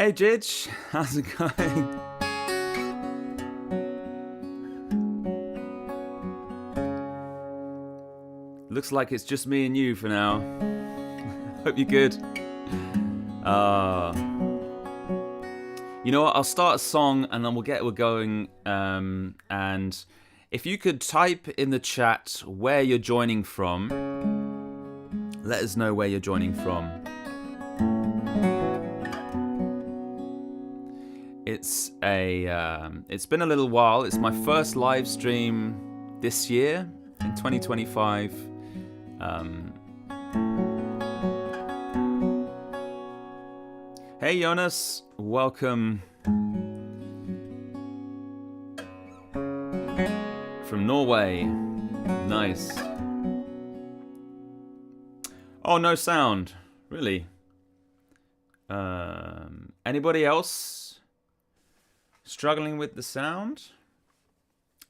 Hey Jidge, how's it going? Looks like it's just me and you for now. Hope you're good. You know what? I'll start a song and then we're going. And if you could type in the chat where you're joining from, let us know where you're joining from. It's been a little while. It's my first live stream this year in 2025. Hey Jonas, welcome from Norway. Nice. Oh, no sound. Really? Anybody else struggling with the sound?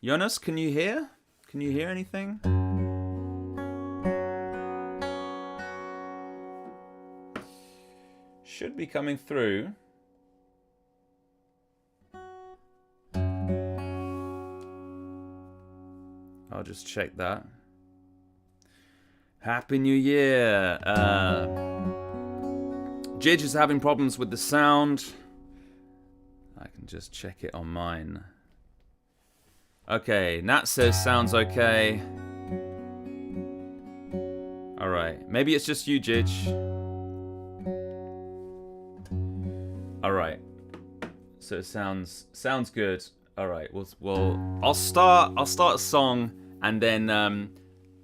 Jonas, can you hear? Can you hear anything? Should be coming through. I'll just check that. Happy New Year. Jidge is having problems with the sound. I can just check it on mine. Okay, Nat says sounds okay. Alright, maybe it's just you, Jidge. Alright. So it sounds good. Alright, I'll start a song and then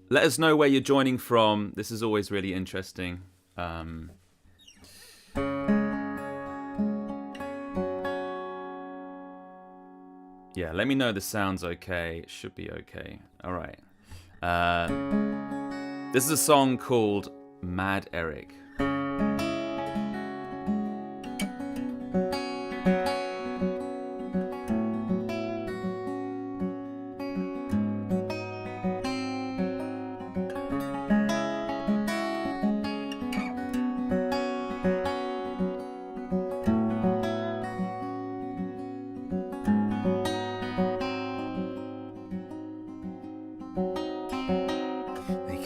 let us know where you're joining from. This is always really interesting. Yeah, let me know the sound's okay. It should be okay. Alright. This is a song called Mad Eric.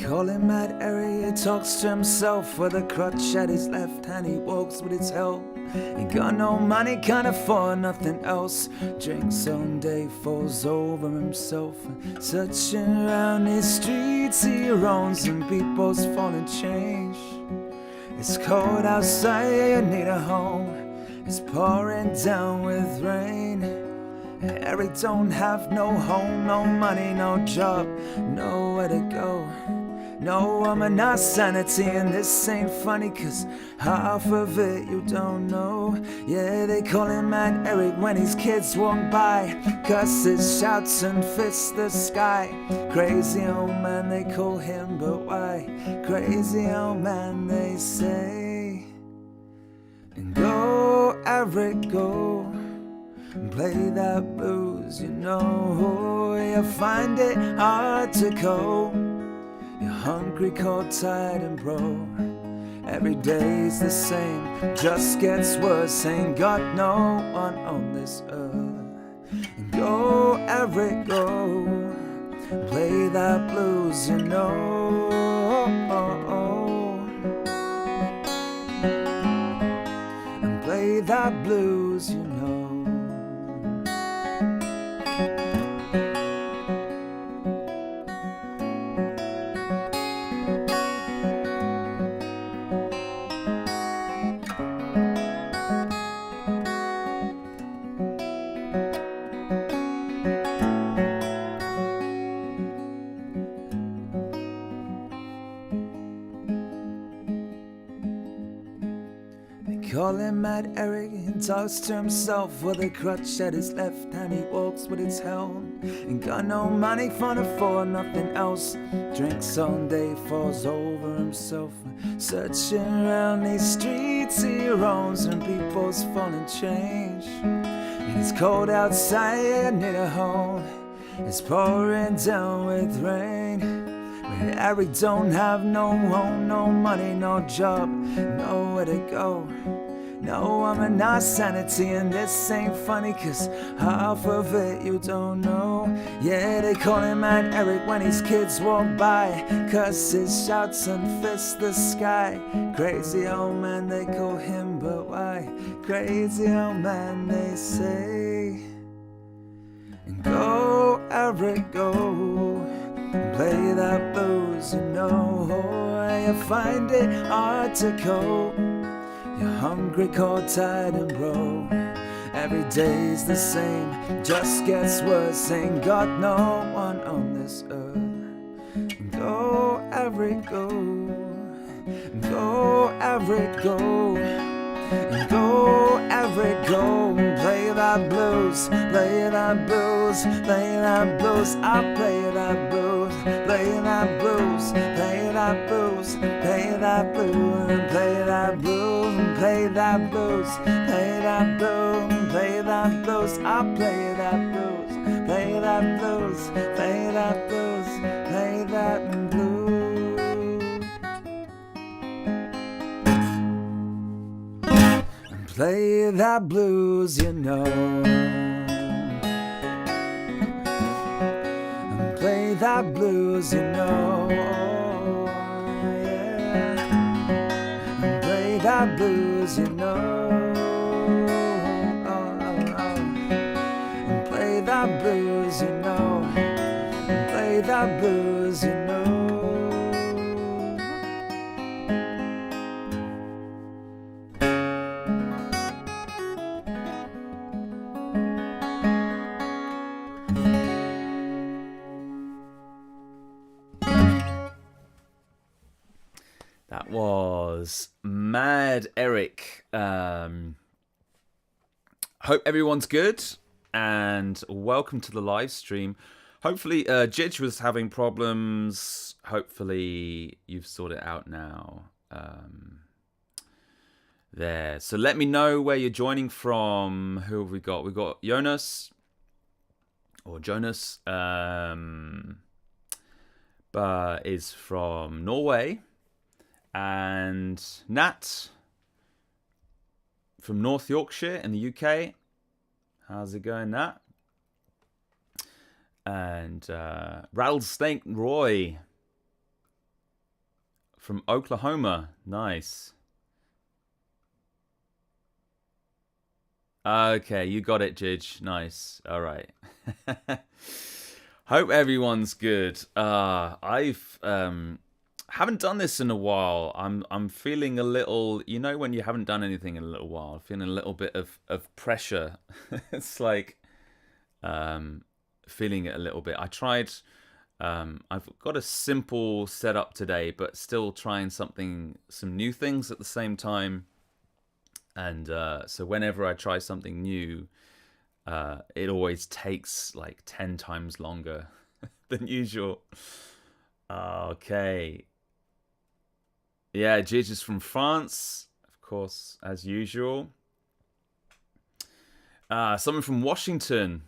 Call him Mad Eric, he talks to himself with a crutch at his left hand. He walks with his help. Ain't got no money, can't afford nothing else. Drinks all day, falls over himself. Searching around these streets he roams, and people's falling change. It's cold outside, you need a home. It's pouring down with rain. Eric don't have no home, no money, no job, nowhere to go. No woman, not sanity, and this ain't funny, cause half of it you don't know. Yeah, they call him Mad Eric when his kids walk by. Cusses, shouts, and fists the sky. Crazy old man, they call him, but why? Crazy old man, they say. And go, Eric, go. Play that blues, you know. You find it hard to cope. You're hungry, cold, tired, and broke. Every day's the same, just gets worse. Ain't got no one on this earth. And go, Eric, go. Play that blues, you know. And play that blues, you know. Call him Mad Eric, he talks to himself with a crutch at his left hand. He walks with his helm. Ain't got no money, can't afford nothing else. Drinks all day, falls over himself. Searching around these streets he roams, and people's falling change. And it's cold outside, need a home. It's pouring down with rain. But Eric don't have no home, no money, no job, nowhere to go. No, I'm not sanity, and this ain't funny, cause half of it you don't know. Yeah, they call him Mad Eric when his kids walk by, cause his shouts and fists the sky. Crazy old man, they call him, but why? Crazy old man, they say. And go, Eric, go, play that blues, you know. You find it hard to cope. You're hungry, cold, tired, and broke. Every day's the same, just gets worse. Ain't got no one on this earth. Go, Eric, go. Go, Eric, go. Go, Eric, go. Play that blues, play that blues, play that blues. I'll play that blues, play that blues, play that blues, play that blues, play that blues, play that blues, play that blues, play that blues. I'll play that blues, play that blues, play that blues, play that blues. Play that blues, you know. And play that blues, you know. Yeah. And play that blues, you know. And play that blues, you know. And play that blues, you know. That was Mad Eric. Hope everyone's good, and welcome to the live stream. Hopefully, Jidge was having problems. Hopefully, you've sorted it out now. There. So let me know where you're joining from. Who have we got? We've got Jonas. But is from Norway. And Nat from North Yorkshire in the UK. How's it going, Nat? And Rattlesnake Roy from Oklahoma. Nice. Okay, you got it, Jidge. Nice. All right. Hope everyone's good. I've haven't done this in a while. I'm feeling a little, you know, when you haven't done anything in a little while, feeling a little bit of pressure. It's like feeling it a little bit. I tried, I've got a simple setup today, but still trying some new things at the same time. And so whenever I try something new, it always takes like 10 times longer than usual. Okay. Yeah, Jidge is from France, of course, as usual. Someone from Washington.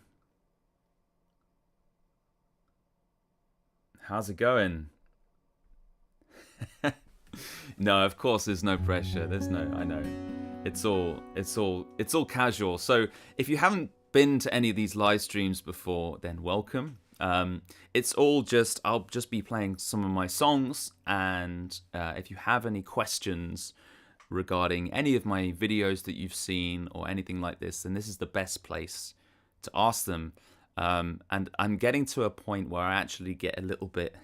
How's it going? No, of course, there's no pressure. I know. It's all casual. So if you haven't been to any of these live streams before, then welcome. It's all just, I'll just be playing some of my songs, and if you have any questions regarding any of my videos that you've seen or anything like this, then this is the best place to ask them. And I'm getting to a point where I actually get a little bit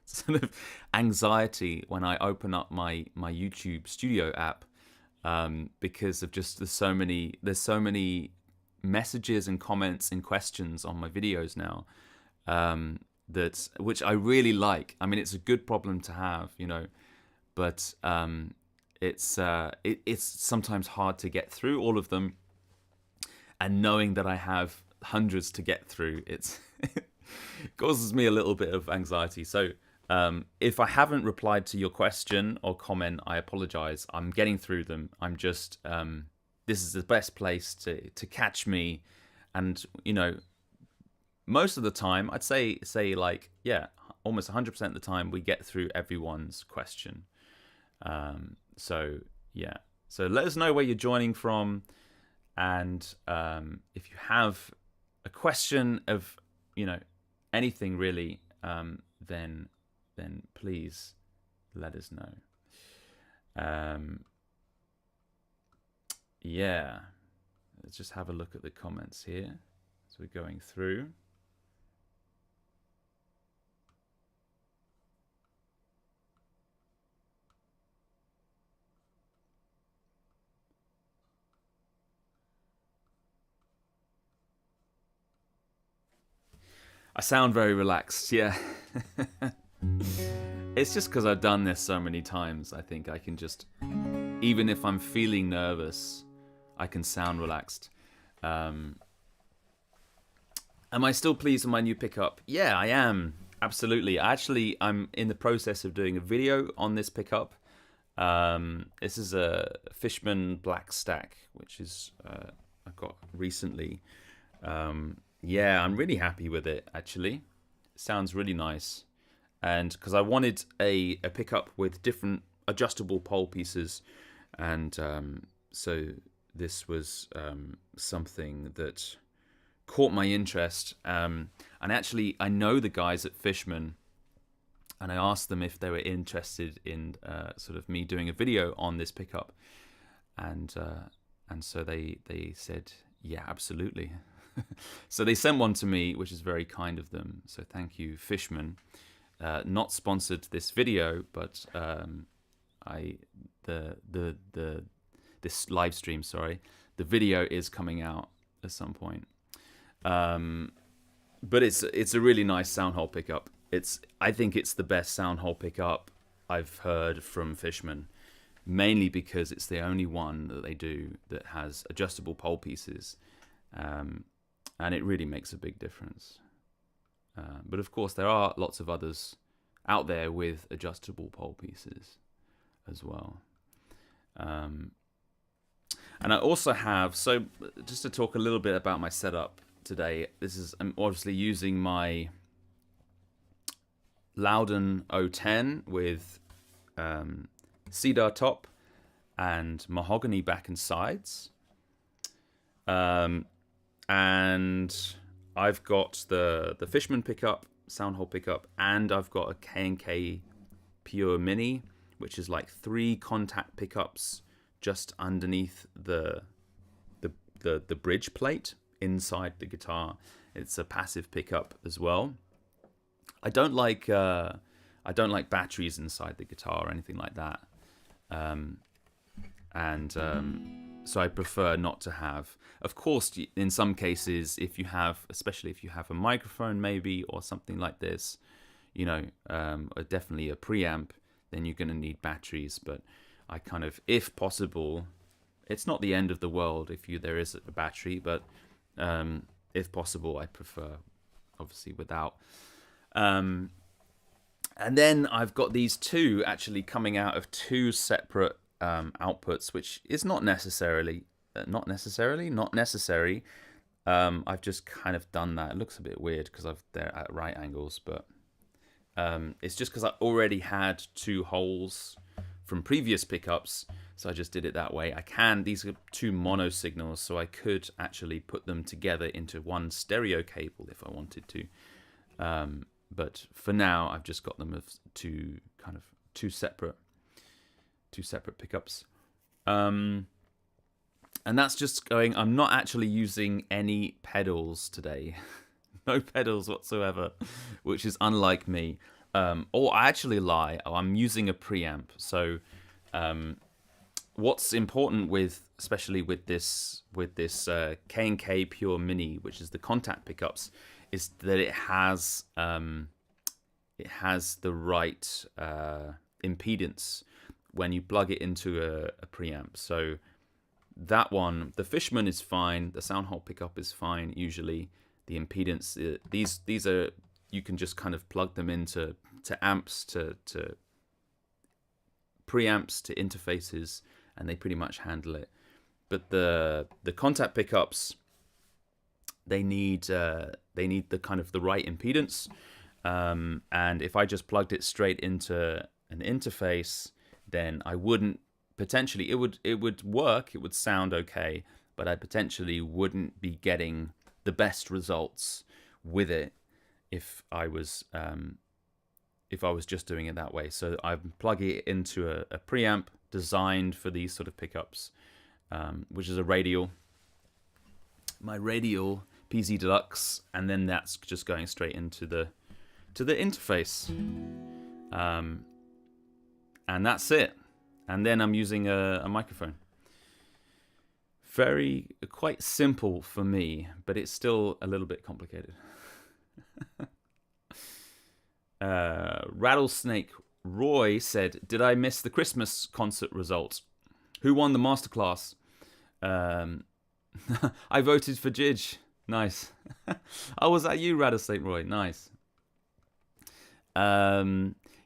sort of anxiety when I open up my YouTube Studio app, because of just there's so many messages and comments and questions on my videos now. Which I really like. I mean, it's a good problem to have, you know, but it's sometimes hard to get through all of them. And knowing that I have hundreds to get through, it causes me a little bit of anxiety. So if I haven't replied to your question or comment, I apologize. I'm getting through them. I'm just this is the best place to catch me, and you know, most of the time, I'd say like, yeah, almost 100% of the time we get through everyone's question. So yeah, So let us know where you're joining from, and if you have a question of anything really, then please let us know. Yeah, let's just have a look at the comments here as we're going through. I sound very relaxed, yeah. It's just because I've done this so many times. I think I can just, even if I'm feeling nervous, I can sound relaxed. Am I still pleased with my new pickup? Yeah, I am. Absolutely. Actually, I'm in the process of doing a video on this pickup. This is a Fishman Black Stack, which is I got recently. Yeah, I'm really happy with it, actually. It sounds really nice. And because I wanted a pickup with different adjustable pole pieces, and so this was something that caught my interest. And actually, I know the guys at Fishman, and I asked them if they were interested in sort of me doing a video on this pickup, and so they said, yeah, absolutely. So they sent one to me, which is very kind of them. So thank you, Fishman. Not sponsored this video, but this live stream, sorry, the video is coming out at some point. But it's a really nice sound hole pickup. I think it's the best sound hole pickup I've heard from Fishman, mainly because it's the only one that they do that has adjustable pole pieces, and it really makes a big difference. But of course, there are lots of others out there with adjustable pole pieces as well. And I also have, so just to talk a little bit about my setup today, I'm obviously using my Loudon 010 with cedar top and mahogany back and sides. And I've got the Fishman pickup, sound hole pickup, and I've got a K&K Pure Mini, which is like 3 contact pickups just underneath the bridge plate inside the guitar. It's a passive pickup as well. I don't like batteries inside the guitar or anything like that. So I prefer not to have. Of course, in some cases, especially if you have a microphone maybe or something like this, definitely a preamp, then you're going to need batteries. But I kind of, if possible, it's not the end of the world if there is a battery, but if possible, I prefer obviously without. And then I've got these two actually coming out of 2 separate outputs, which is not necessary. I've just kind of done that. It looks a bit weird because they're at right angles, but it's just because I already had 2 holes from previous pickups, so I just did it that way. These are 2 mono signals, so I could actually put them together into one stereo cable if I wanted to. But for now, I've just got them as two separate pickups. And that's just going, I'm not actually using any pedals today. No pedals whatsoever, which is unlike me. Or I actually lie, I'm using a preamp. So what's important especially with this K&K Pure Mini, which is the contact pickups, is that it has the right impedance when you plug it into a preamp. So that one, the Fishman is fine, the sound hole pickup is fine usually. The impedance, these are, you can just kind of plug them into amps, to preamps, to interfaces, and they pretty much handle it. But the contact pickups, they need the kind of the right impedance. And if I just plugged it straight into an interface, then I wouldn't potentially it would work, it would sound okay, but I potentially wouldn't be getting the best results with it if I was just doing it that way. So I'm plugging it into a preamp designed for these sort of pickups, which is a radial, my radial PZ Deluxe, and then that's just going straight into the interface, and that's it. And then I'm using a microphone. Quite simple for me, but it's still a little bit complicated. Rattlesnake Roy said, "Did I miss the Christmas concert results? Who won the masterclass?" I voted for Gij. Nice. Oh, was that you, Rattlesnake Roy? Nice.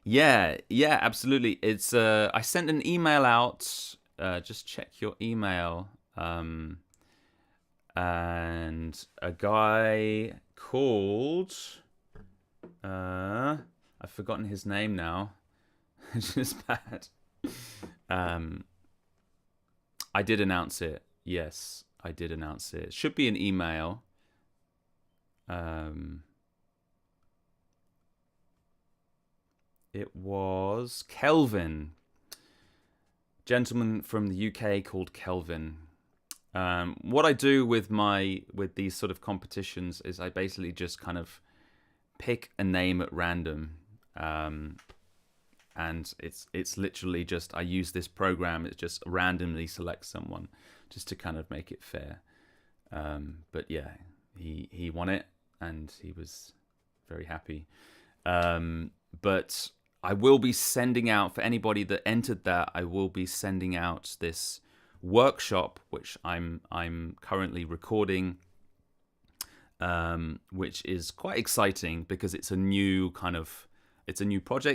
Yeah, absolutely. It's I sent an email out. Just check your email. And a guy called I've forgotten his name now. It's just bad. I did announce it. Yes, I did announce it. It should be an email. It was Kelvin. Gentleman from the UK called Kelvin. What I do with these sort of competitions is I basically just kind of pick a name at random, and it's literally just I use this program. It just randomly selects someone just to kind of make it fair. But yeah, he won it and he was very happy. But I will be sending out, for anybody that entered that, I will be sending out this workshop, which I'm currently recording, which is quite exciting because it's a new project.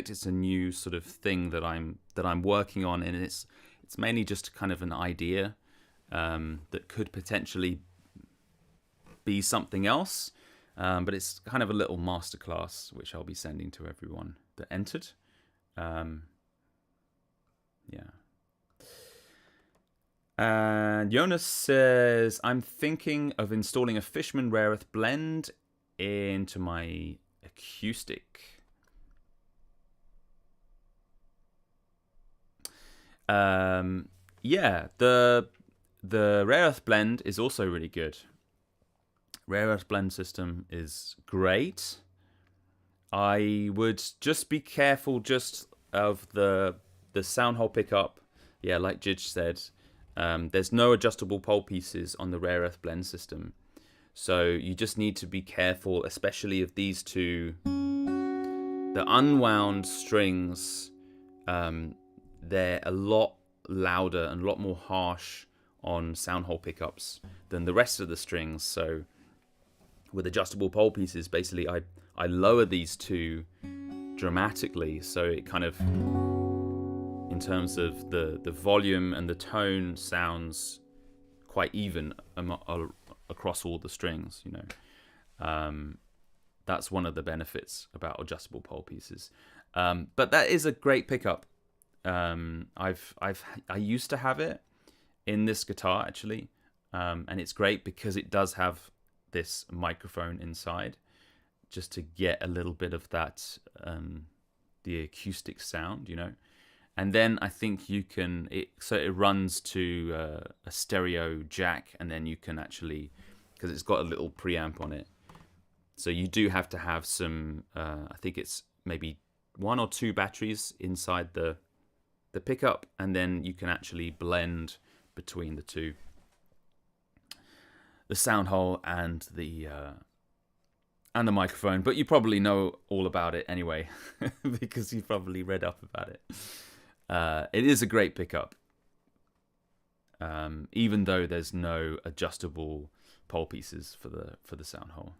It's a new sort of thing that I'm working on, and it's mainly just kind of an idea that could potentially be something else. But it's kind of a little masterclass, which I'll be sending to everyone that entered. Yeah. And Jonas says, I'm thinking of installing a Fishman Rare Earth blend into my acoustic. Yeah, the Rare Earth blend is also really good. Rare Earth blend system is great. I would just be careful just of the sound hole pickup. Yeah, like Jij said, there's no adjustable pole pieces on the Rare Earth blend system. So you just need to be careful, especially of these two. The unwound strings, they're a lot louder and a lot more harsh on sound hole pickups than the rest of the strings. So with adjustable pole pieces, basically I lower these two dramatically, so it kind of, in terms of the volume and the tone, sounds quite even across all the strings, you know. That's one of the benefits about adjustable pole pieces. But that is a great pickup. I used to have it in this guitar actually, and it's great because it does have this microphone inside, just to get a little bit of that the acoustic sound, you know. And then I think you can it runs to a stereo jack, and then you can actually, because it's got a little preamp on it, so you do have to have some I think it's maybe 1 or 2 batteries inside the pickup, and then you can actually blend between the two, the sound hole and the microphone. But you probably know all about it anyway because you probably read up about it. It is a great pickup, even though there's no adjustable pole pieces for the sound hole.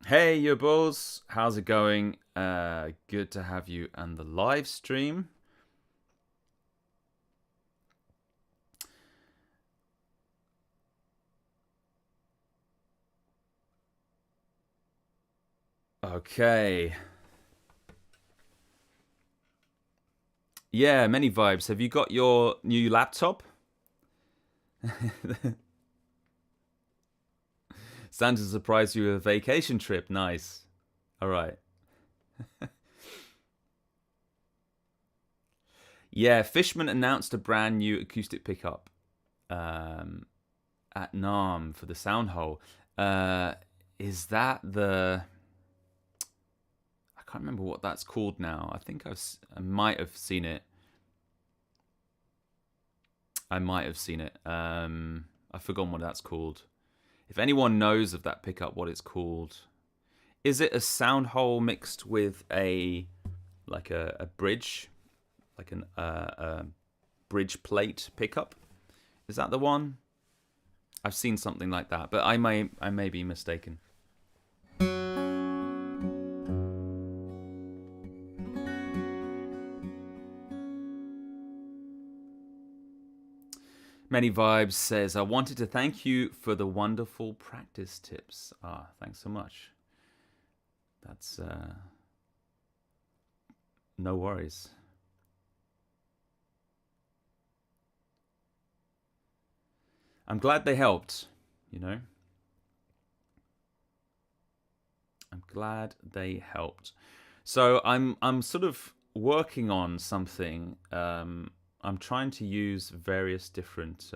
Hey, your balls, how's it going? Good to have you on the live stream. Okay. Yeah, many vibes. Have you got your new laptop? Santa surprised you with a vacation trip. Nice. All right. Yeah, Fishman announced a brand new acoustic pickup um, at NAMM for the Soundhole. Is that the? I can't remember what that's called now. I think I might have seen it. I've forgotten what that's called. If anyone knows of that pickup, what it's called, is it a Soundhole mixed with a bridge, like a bridge plate pickup? Is that the one? I've seen something like that, but I may be mistaken. Many Vibes says, I wanted to thank you for the wonderful practice tips. Thanks so much. That's no worries. I'm glad they helped, you know. I'm glad they helped. So I'm sort of working on something. I'm trying to use various different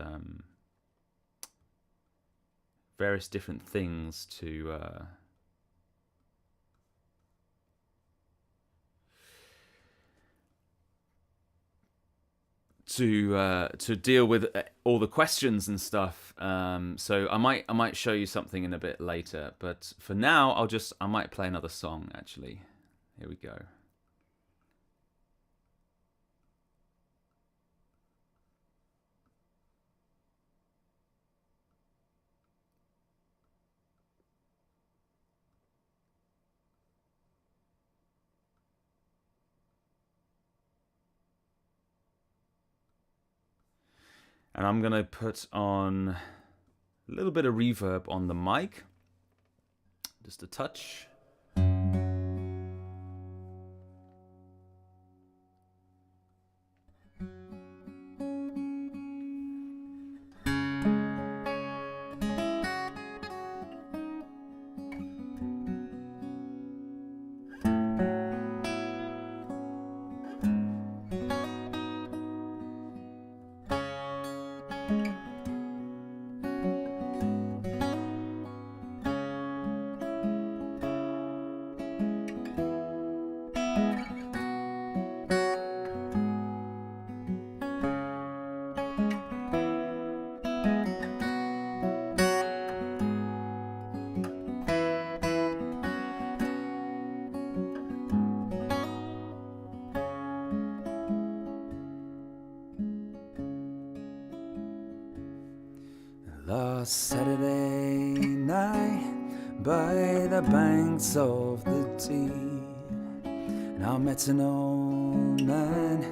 things to deal with all the questions and stuff. So I might show you something in a bit later, but for now I might play another song actually. Here we go. And I'm going to put on a little bit of reverb on the mic. Just a touch. Last Saturday night by the banks of the Dee, and I met an old man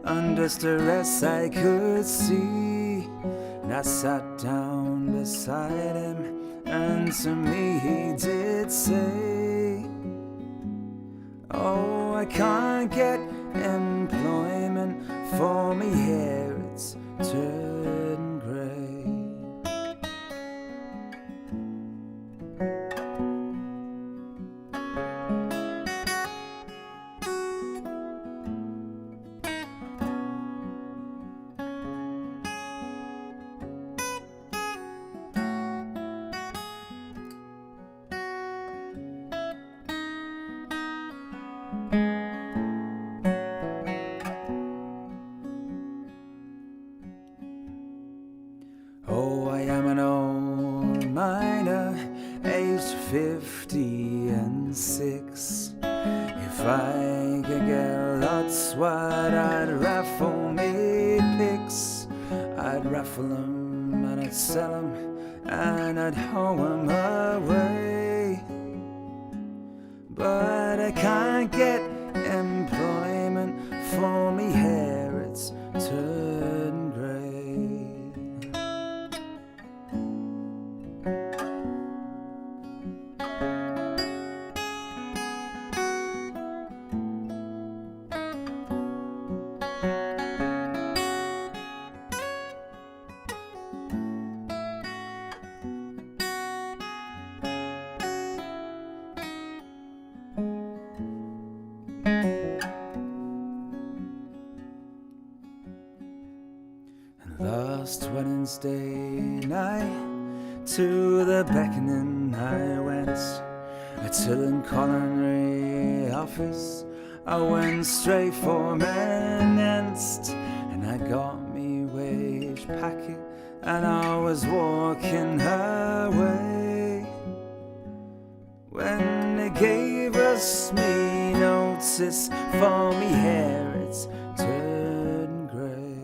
under stress I could see, and I sat down beside him, and to me he did say, oh, I can't get employment, for me hair it's turned grey. Oh, I am an old miner, aged 56. If I could get lots, what I'd raffle me picks. I'd raffle 'em and I'd sell 'em and I'd hoe 'em away. But I can't get employment, for me hair it's turned grey. last Wednesday night, to the beckoning I went. To the culinary office I went straight for Menenst, and I got me wage packet and I was walking her way when they gave us me notice for me hair it's turned grey.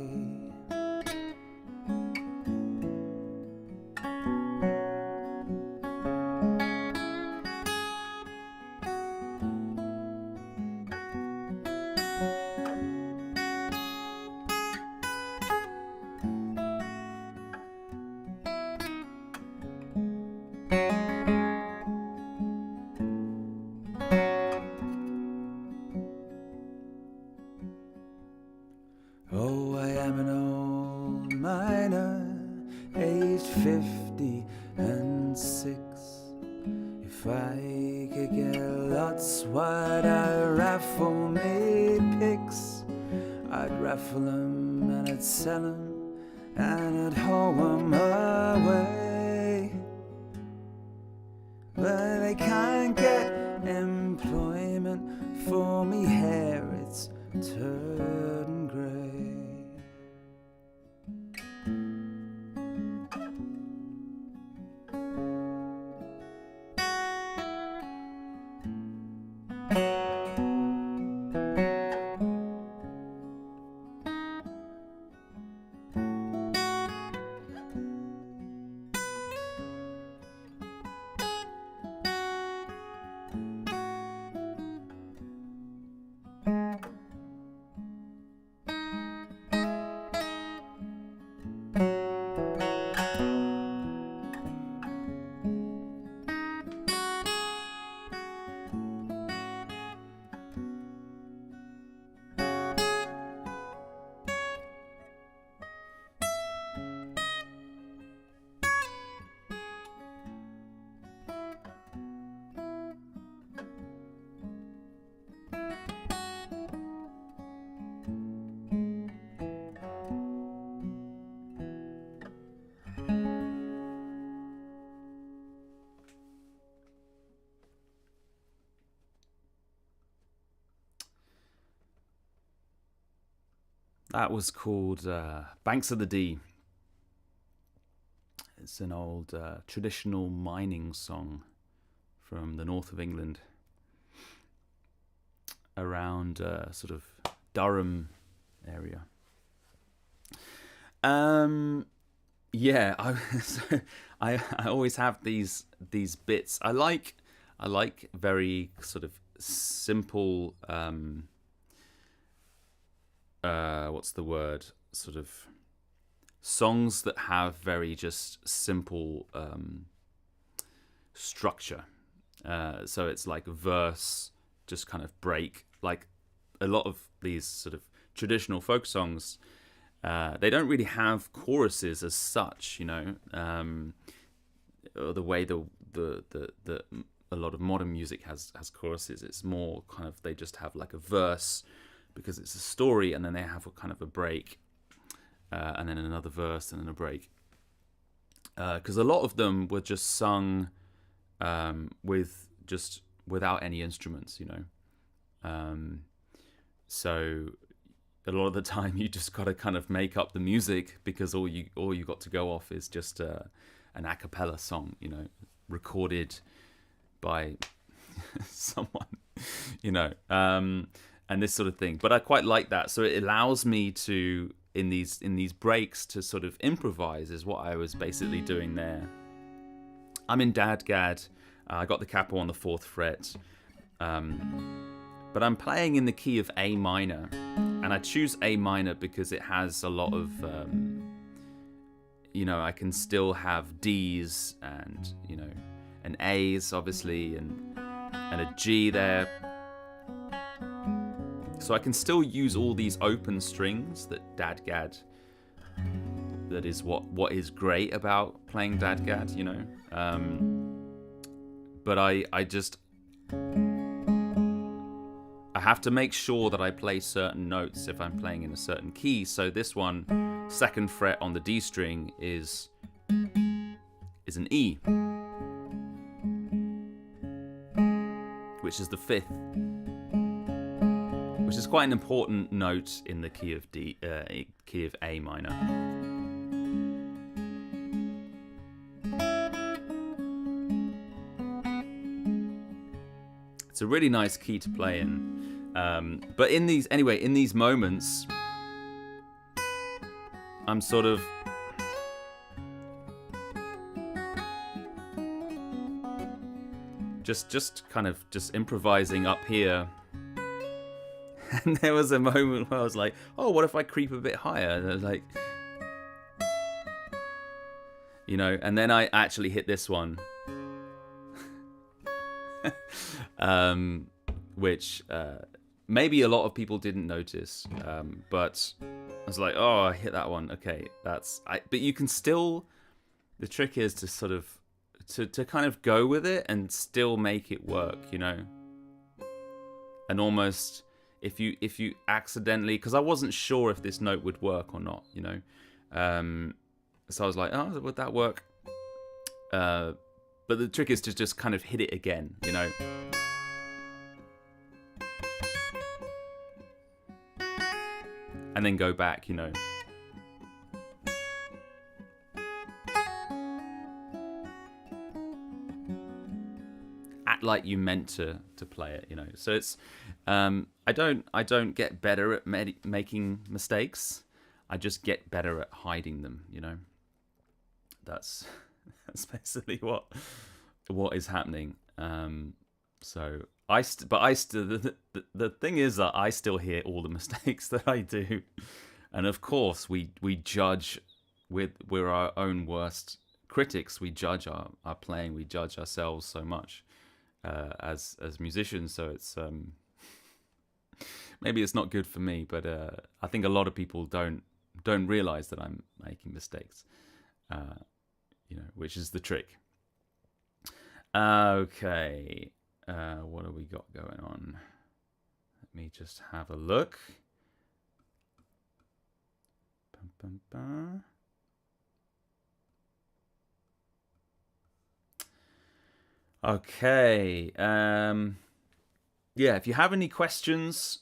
Oh, I am an old miner, aged 56. If I could get lots, why'd I raffle me picks? I'd raffle 'em and I'd sell 'em and I'd haul 'em away. But I can't get employment for me hair, it's turned grey. That was called Banks of the Dee. It's an old traditional mining song from the north of England, around sort of Durham area. Yeah, I always have these bits. I like very sort of simple. What's the word? Sort of songs that have very just simple structure. So it's like a verse, just kind of break. Like a lot of these sort of traditional folk songs, they don't really have choruses as such, you know. Or the way the a lot of modern music has choruses. It's more kind of, they just have like a verse because it's a story, and then they have a kind of a break, and then another verse and then a break. Because a lot of them were just sung without any instruments, you know. So a lot of the time you just got to kind of make up the music, because all you got to go off is just an a cappella song, you know, recorded by someone, you know, and this sort of thing. But I quite like that. So it allows me to, in these breaks, to sort of improvise, is what I was basically doing there. I'm in Dadgad. I got the capo on the 4th fret. But I'm playing in the key of A minor. And I choose A minor because it has a lot of, you know, I can still have Ds and, you know, and A's, obviously, and a G there. So I can still use all these open strings that Dadgad, that is what is great about playing Dadgad, you know. But I have to make sure that I play certain notes if I'm playing in a certain key. So this one, second fret on the D string is an E, which is the fifth, which is quite an important note in the key of key of A minor. It's a really nice key to play in, but in these moments, I'm sort of just improvising up here. And there was a moment where I was like, oh, what if I creep a bit higher? And I was like, and then I actually hit this one. Which maybe a lot of people didn't notice, but I was like, oh, I hit that one. Okay, but you can still, the trick is to sort of, to kind of go with it and still make it work, and almost, if you accidentally, because I wasn't sure if this note would work or not, so I was like, oh, would that work? But the trick is to just kind of hit it again, and then go back, Act like you meant to play it, So it's, I don't get better at making mistakes. I just get better at hiding them, That's basically what is happening. So the thing is that I still hear all the mistakes that I do, and of course we judge, we're our own worst critics. We judge our playing, we judge ourselves so much as musicians. So it's maybe it's not good for me, but I think a lot of people don't realize that I'm making mistakes, which is the trick. Okay. What have we got going on? Let me just have a look. Bum, bum, bum. Okay. If you have any questions,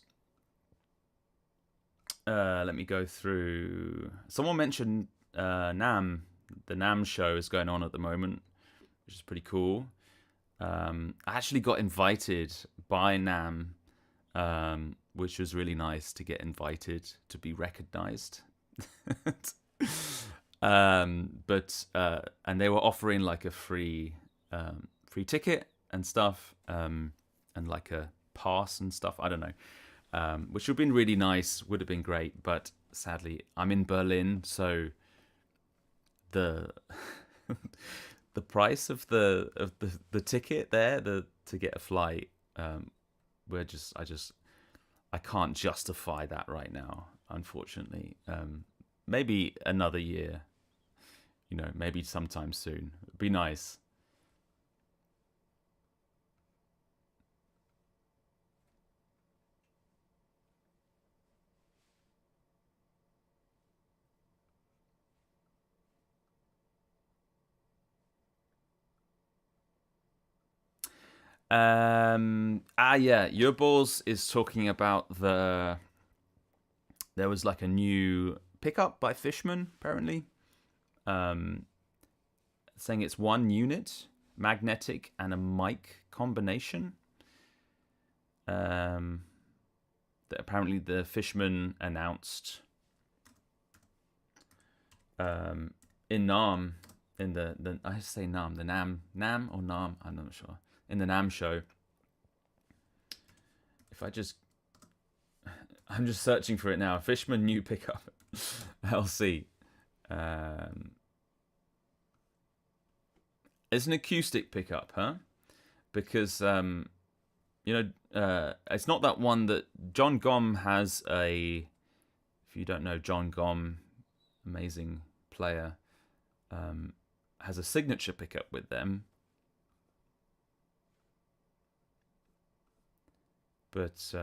let me go through. Someone mentioned NAMM. The NAMM show is going on at the moment, which is pretty cool. I actually got invited by NAMM, which was really nice to get invited, to be recognized. But and they were offering like a free ticket and stuff, and like a pass and stuff. I don't know, which would have been really nice, would have been great. But sadly, I'm in Berlin, so the price of the ticket there, to get a flight, I can't justify that right now, unfortunately. Maybe another year, maybe sometime soon. It'd be nice. Your balls is talking about there was like a new pickup by Fishman, apparently, saying it's 1 unit, magnetic, and a mic combination. That apparently the Fishman announced in NAMM, in the I say NAMM, the NAMM or NAMM, I'm not sure. In the NAMM show. I'm just searching for it now. Fishman new pickup LC. It's an acoustic pickup, huh? Because it's not that one that John Gom has a. If you don't know John Gom, amazing player, has a signature pickup with them. But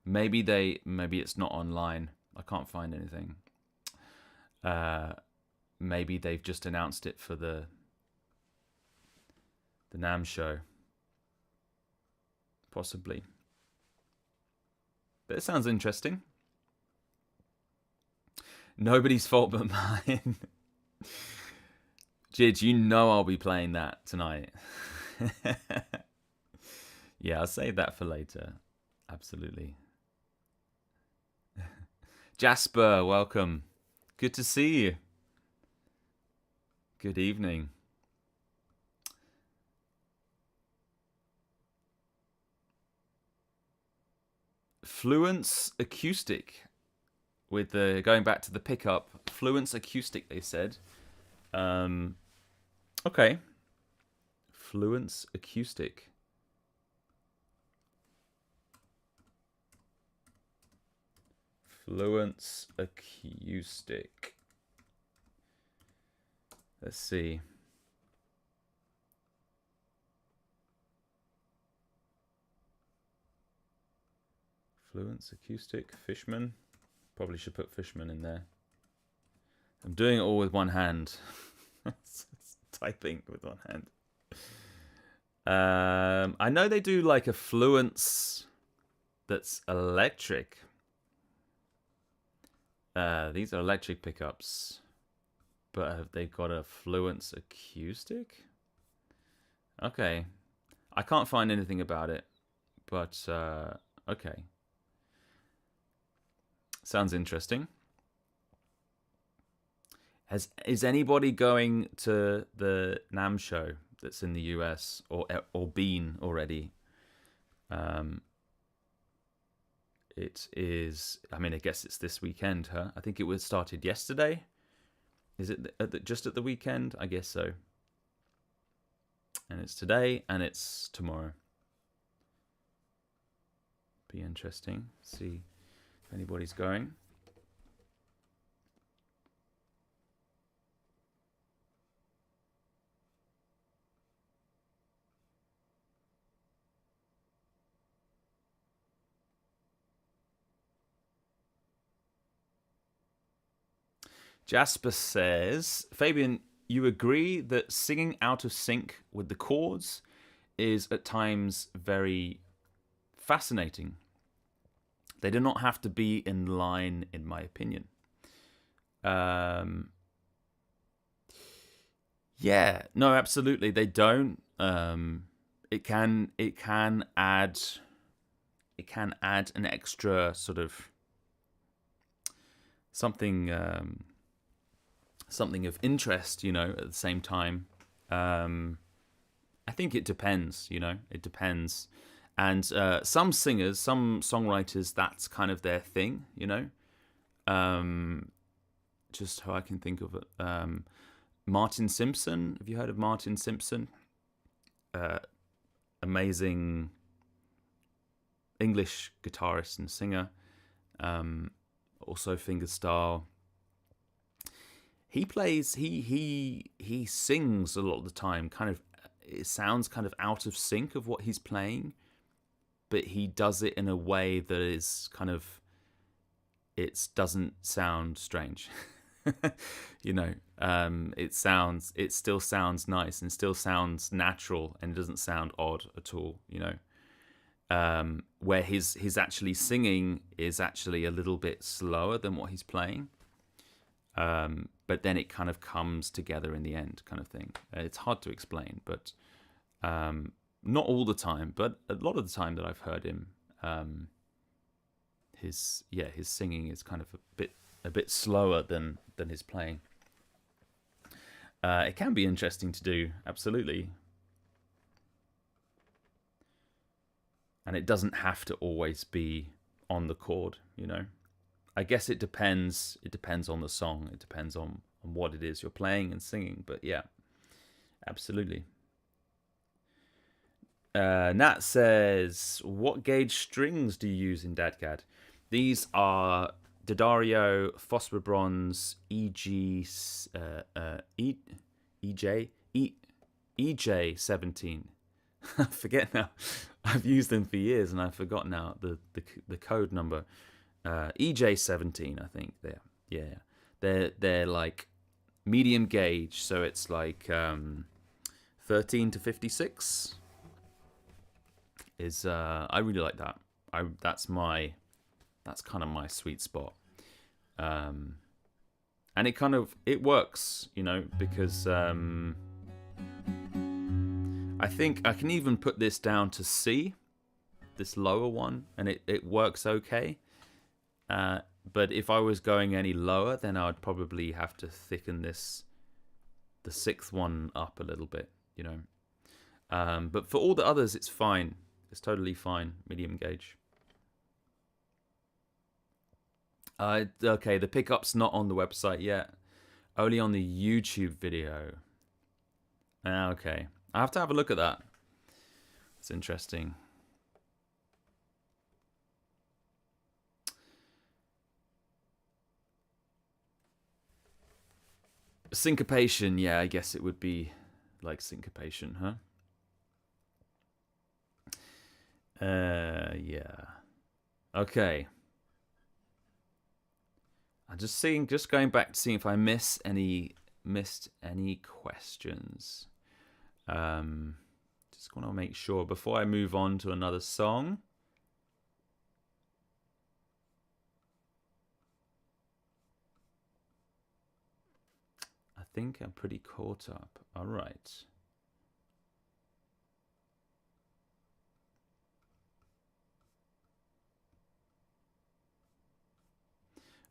maybe it's not online. I can't find anything. Maybe they've just announced it for the NAMM show. Possibly. But it sounds interesting. Nobody's fault but mine. Jid, you know I'll be playing that tonight. Yeah, I'll save that for later. Absolutely. Jasper, welcome. Good to see you. Good evening. Fluence acoustic. With the going back to the pickup, Fluence acoustic, they said. Okay. Fluence acoustic. Fluence acoustic. Let's see. Fluence acoustic. Fishman. Probably should put Fishman in there. I'm doing it all with one hand. Typing with one hand. I know they do like a Fluence that's electric. These are electric pickups. But have they got a Fluence acoustic? Okay. I can't find anything about it. But, okay. Sounds interesting. Is anybody going to the NAMM show that's in the US or been already? It is. I mean, I guess it's this weekend, huh? I think it was started yesterday. Is it just at the weekend? I guess so. And it's today and it's tomorrow. Be interesting. See if anybody's going. Jasper says, Fabian, you agree that singing out of sync with the chords is at times very fascinating. They do not have to be in line, in my opinion. Yeah, no, absolutely, they don't. It can add an extra sort of something of interest, you know, at the same time. I think it depends, you know, it depends. And some singers, some songwriters, that's kind of their thing, you know. Just how I can think of it. Martin Simpson. Have you heard of Martin Simpson? Amazing English guitarist and singer. Also fingerstyle. He plays. He sings a lot of the time. Kind of, it sounds kind of out of sync of what he's playing, but he does it in a way that is kind of. It doesn't sound strange. You know, it still sounds nice and still sounds natural and it doesn't sound odd at all, you know. Where his actually singing is actually a little bit slower than what he's playing. But then it kind of comes together in the end, kind of thing. It's hard to explain, but not all the time, but a lot of the time that I've heard him, his singing is kind of a bit slower than his playing. It can be interesting to do, absolutely. And it doesn't have to always be on the chord, you know. I guess it depends. It depends on the song. It depends on what it is you're playing and singing. But yeah, absolutely. Nat says, what gauge strings do you use in Dadgad? These are D'Addario, Phosphor Bronze, EJ17. I forget now. I've used them for years and I forgot now the code number. EJ17, I think. There, yeah. they're like medium gauge, so it's like 13 to 56 is I really like that. That's kind of my sweet spot. And it works, because I think I can even put this down to C, this lower one, and it works okay. But if I was going any lower, then I would probably have to thicken the sixth one up a little bit, But for all the others, it's fine. It's totally fine, medium gauge. Okay, the pickup's not on the website yet. Only on the YouTube video. Okay. I have to have a look at that. It's interesting. Syncopation, yeah, I guess it would be like syncopation, huh? Yeah. Okay. I'm just going back to see if I missed any questions. Just want to make sure before I move on to another song. I think I'm pretty caught up. All right.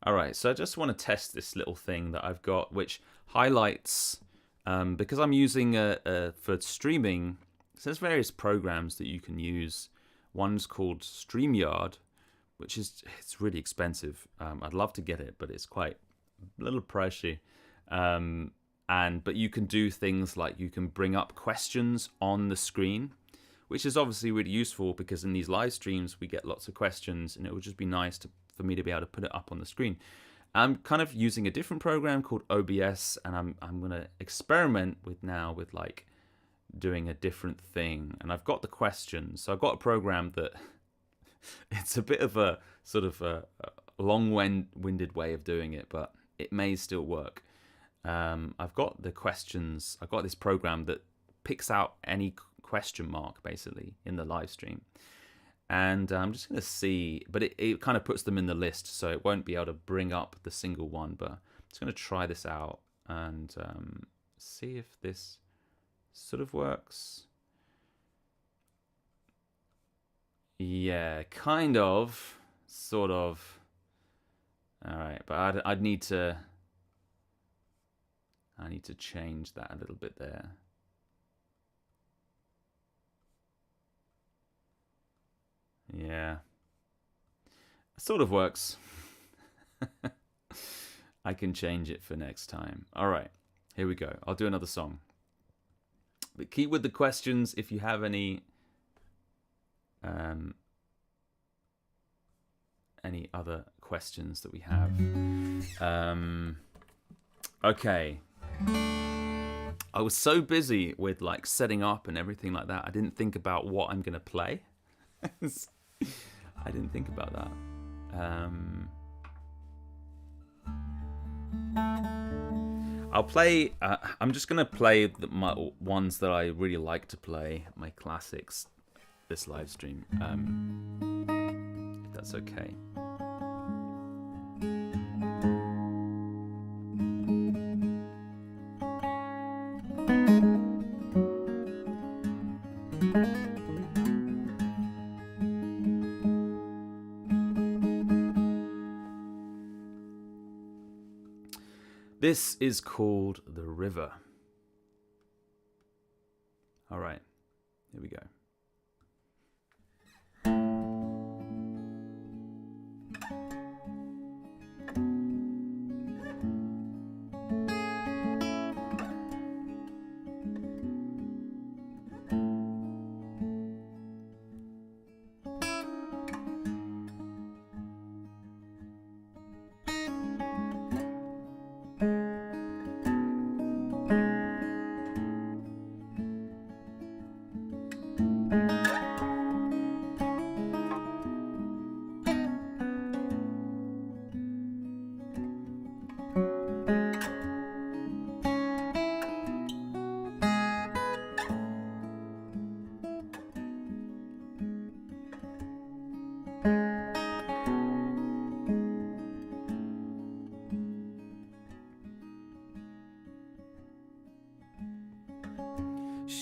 All right, so I just want to test this little thing that I've got, which highlights, because I'm using for streaming, there's various programs that you can use. One's called StreamYard, it's really expensive. I'd love to get it, but it's quite a little pricey. But you can do things like you can bring up questions on the screen, which is obviously really useful because in these live streams we get lots of questions, and it would just be nice for me to be able to put it up on the screen. I'm kind of using a different program called OBS, and I'm going to experiment with like doing a different thing. And I've got the questions, so I've got a program that it's a bit of a sort of a long-winded way of doing it, but it may still work. I've got the questions. I've got this program that picks out any question mark basically in the live stream. And I'm just going to see, but it kind of puts them in the list, so it won't be able to bring up the single one. But I'm just going to try this out and see if this sort of works. Yeah, kind of, sort of. All right, but I need to change that a little bit there. Yeah, it sort of works. I can change it for next time. All right, here we go. I'll do another song. But keep with the questions if you have any other questions that we have. Okay. I was so busy with like setting up and everything like that, I didn't think about what I'm gonna play. I didn't think about that. I'll play. I'm just gonna play my ones that I really like to play, my classics, this live stream. If that's okay. This is called The River. All right, here we go.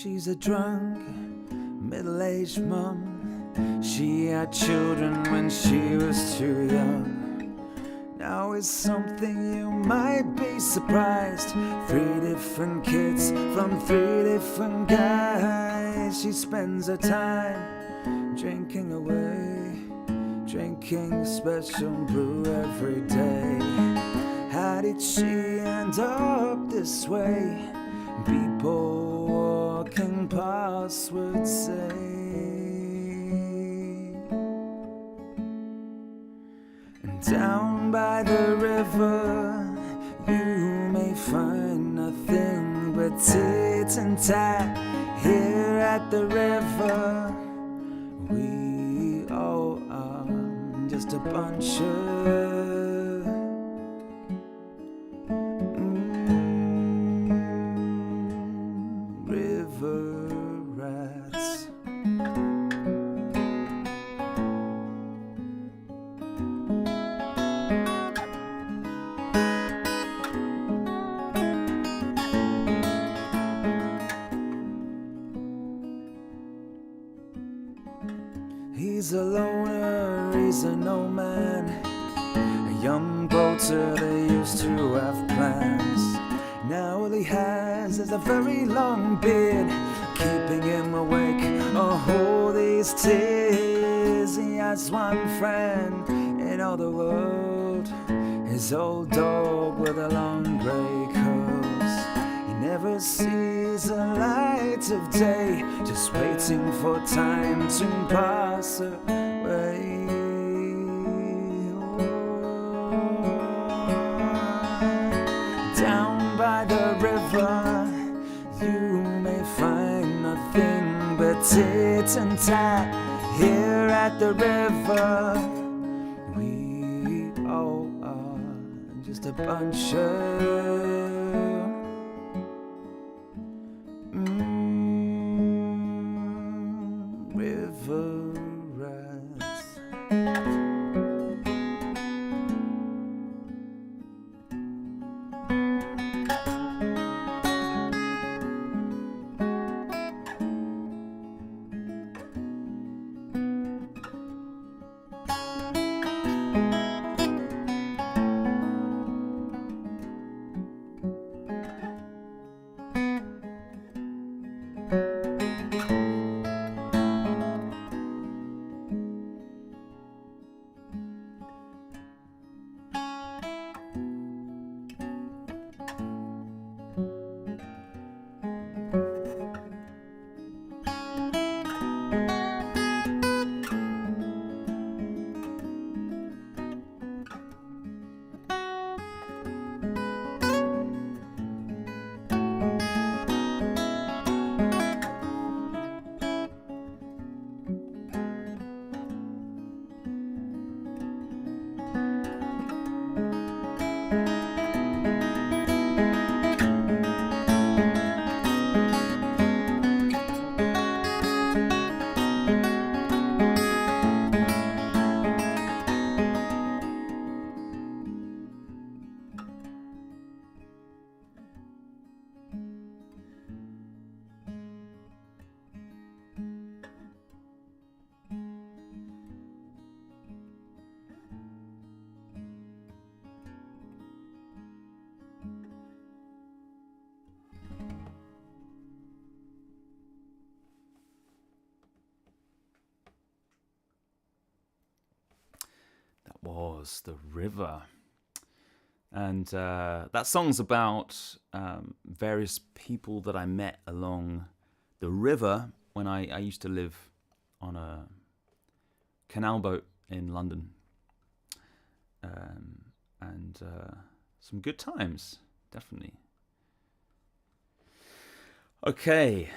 She's a drunk, middle-aged mum. She had children when she was too young. Now it's something you might be surprised. 3 different kids from 3 different guys. She spends her time drinking away, drinking special brew every day. How did she end up this way? People walking past would say. And down by the river you may find nothing but tit and tat. Here at the river we all are just a bunch of river rats. He's a loner, he's a no-man, a young boater that used to have plans. Now all he has is a very long beard, keeping him awake all these tears. He has one friend in all the world, his old dog with the long grey curls. He never sees the light of day, just waiting for time to pass away. Down by the river you may find nothing but tit and tat. Here at the river we all are just a bunch of river rats. Was the river, and that song's about various people that I met along the river when I used to live on a canal boat in London, and some good times, definitely. Okay,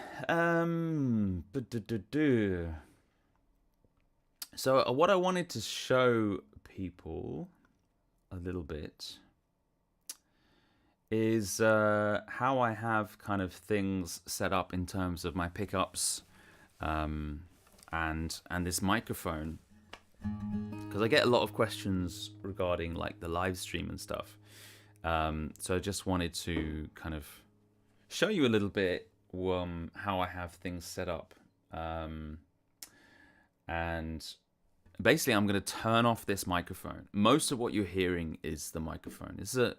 so what I wanted to show people a little bit is how I have kind of things set up in terms of my pickups and this microphone, because I get a lot of questions regarding like the live stream and stuff. So I just wanted to kind of show you a little bit how I have things set up, um, and basically I'm going to turn off this microphone. Most of what you're hearing is the microphone. This is a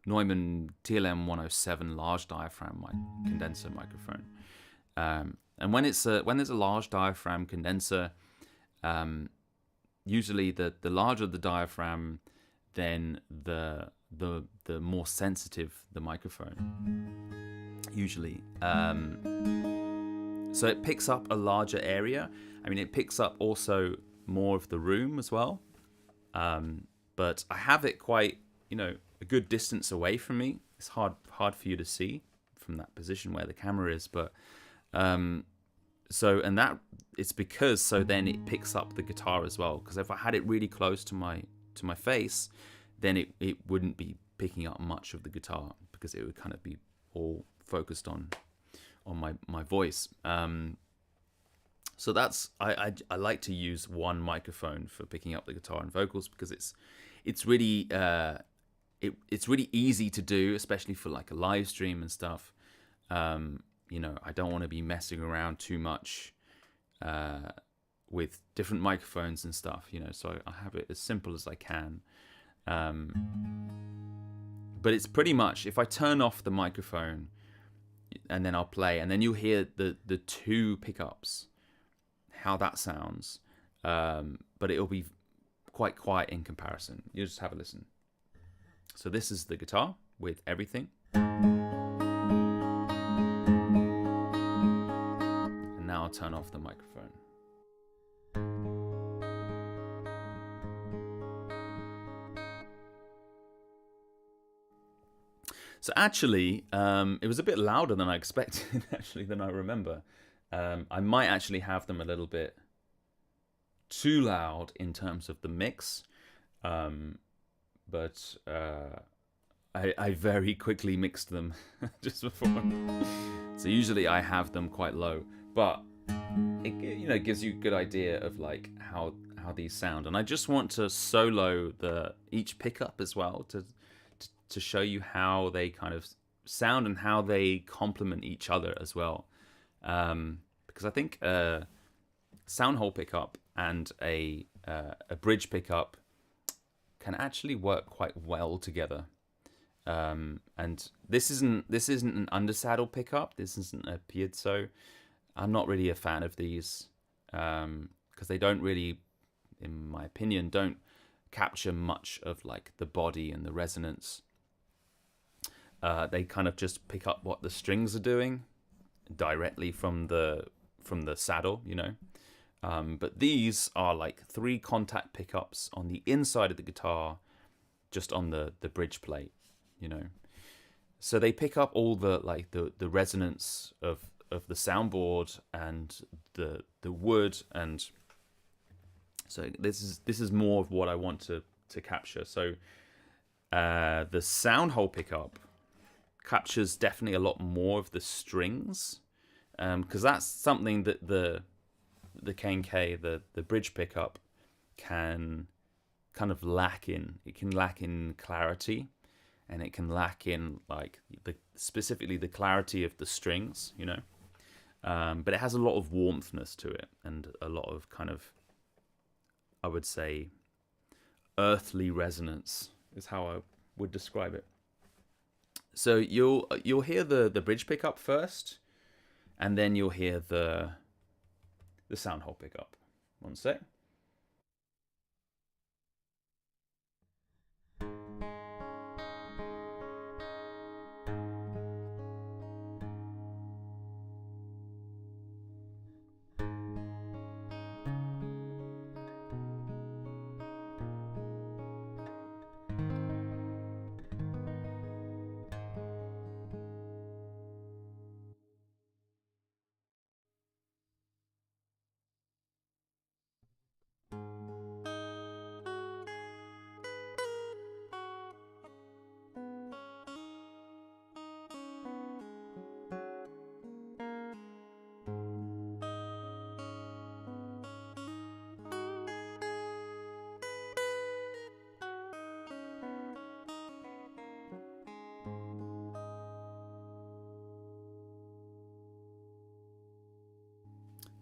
Neumann TLM 107 large diaphragm condenser microphone. And when there's a large diaphragm condenser, usually the larger the diaphragm, then the more sensitive the microphone. Usually, so it picks up a larger area. I mean, it picks up also more of the room as well. But I have it quite, a good distance away from me. It's hard for you to see from that position where the camera is, but so, and that it's because so then it picks up the guitar as well. Because if I had it really close to my face, then it wouldn't be picking up much of the guitar, because it would kind of be all focused on my voice. So that's I like to use one microphone for picking up the guitar and vocals, because it's really it's really easy to do, especially for like a live stream and stuff. I don't want to be messing around too much with different microphones and stuff, so I have it as simple as I can. But it's pretty much, if I turn off the microphone and then I'll play, and then you'll hear the two pickups, how that sounds. But it'll be quite quiet in comparison. You just have a listen. So this is the guitar with everything. And now I'll turn off the microphone. So actually, it was a bit louder than I expected, actually, than I remember. I might actually have them a little bit too loud in terms of the mix. But I very quickly mixed them just before. So usually I have them quite low, but it gives you a good idea of like how these sound. And I just want to solo each pickup as well to show you how they kind of sound and how they complement each other as well. Because I think a sound hole pickup and a bridge pickup can actually work quite well together. And this isn't an undersaddle pickup. This isn't a piezo. I'm not really a fan of these because they don't really, in my opinion, don't capture much of like the body and the resonance. They kind of just pick up what the strings are doing directly from the saddle, But these are like 3 contact pickups on the inside of the guitar, just on the bridge plate, So they pick up all the resonance of the soundboard and the wood, and so this is more of what I want to capture. So the sound hole pickup captures definitely a lot more of the strings, because that's something that the K&K, the bridge pickup, can kind of lack in. It can lack in clarity, and it can lack in like specifically the clarity of the strings, But it has a lot of warmthness to it, and a lot of kind of, I would say, earthly resonance is how I would describe it. So you'll hear the bridge pickup first, and then you'll hear the sound hole pickup. One sec.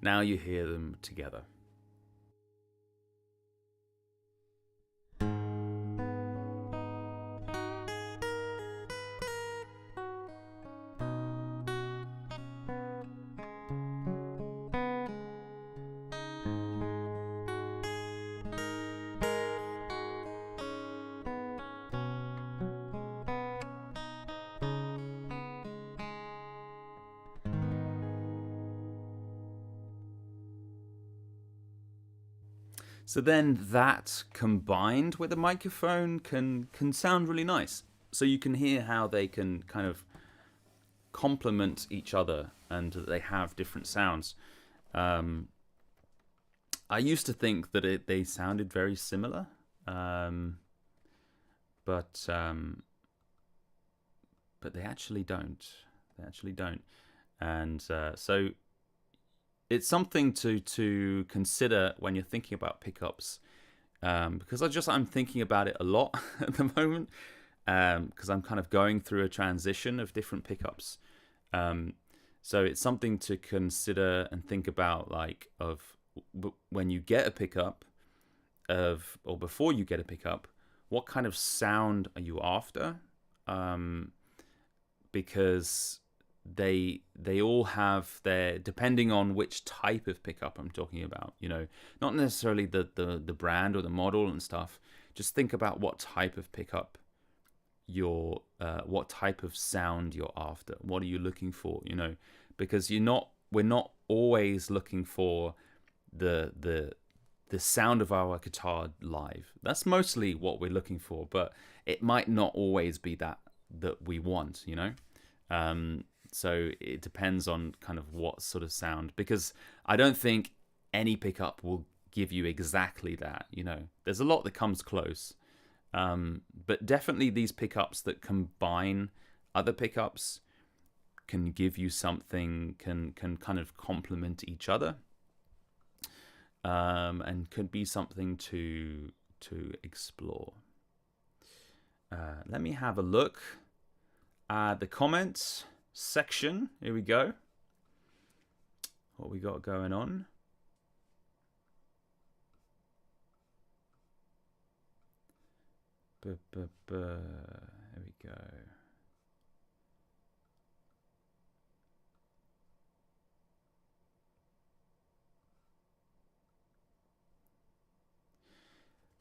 Now you hear them together. So then that combined with a microphone can sound really nice. So you can hear how they can kind of complement each other and they have different sounds. I used to think that they sounded very similar, but they actually don't. They actually don't. And so it's something to consider when you're thinking about pickups, because I'm thinking about it a lot at the moment, because I'm kind of going through a transition of different pickups. So it's something to consider and think about, like when you get a pickup, or before you get a pickup, what kind of sound are you after? Because they all have their, depending on which type of pickup I'm talking about, not necessarily the brand or the model and stuff. Just think about what type of pickup what type of sound you're after. What are you looking for? Because we're not always looking for the sound of our guitar live. That's mostly what we're looking for, but it might not always be that we want, so it depends on kind of what sort of sound, because I don't think any pickup will give you exactly that. There's a lot that comes close, but definitely these pickups that combine other pickups can give you something, can kind of complement each other, and could be something to explore. Let me have a look at the comments section. Here we go. What we got going on? Here we go.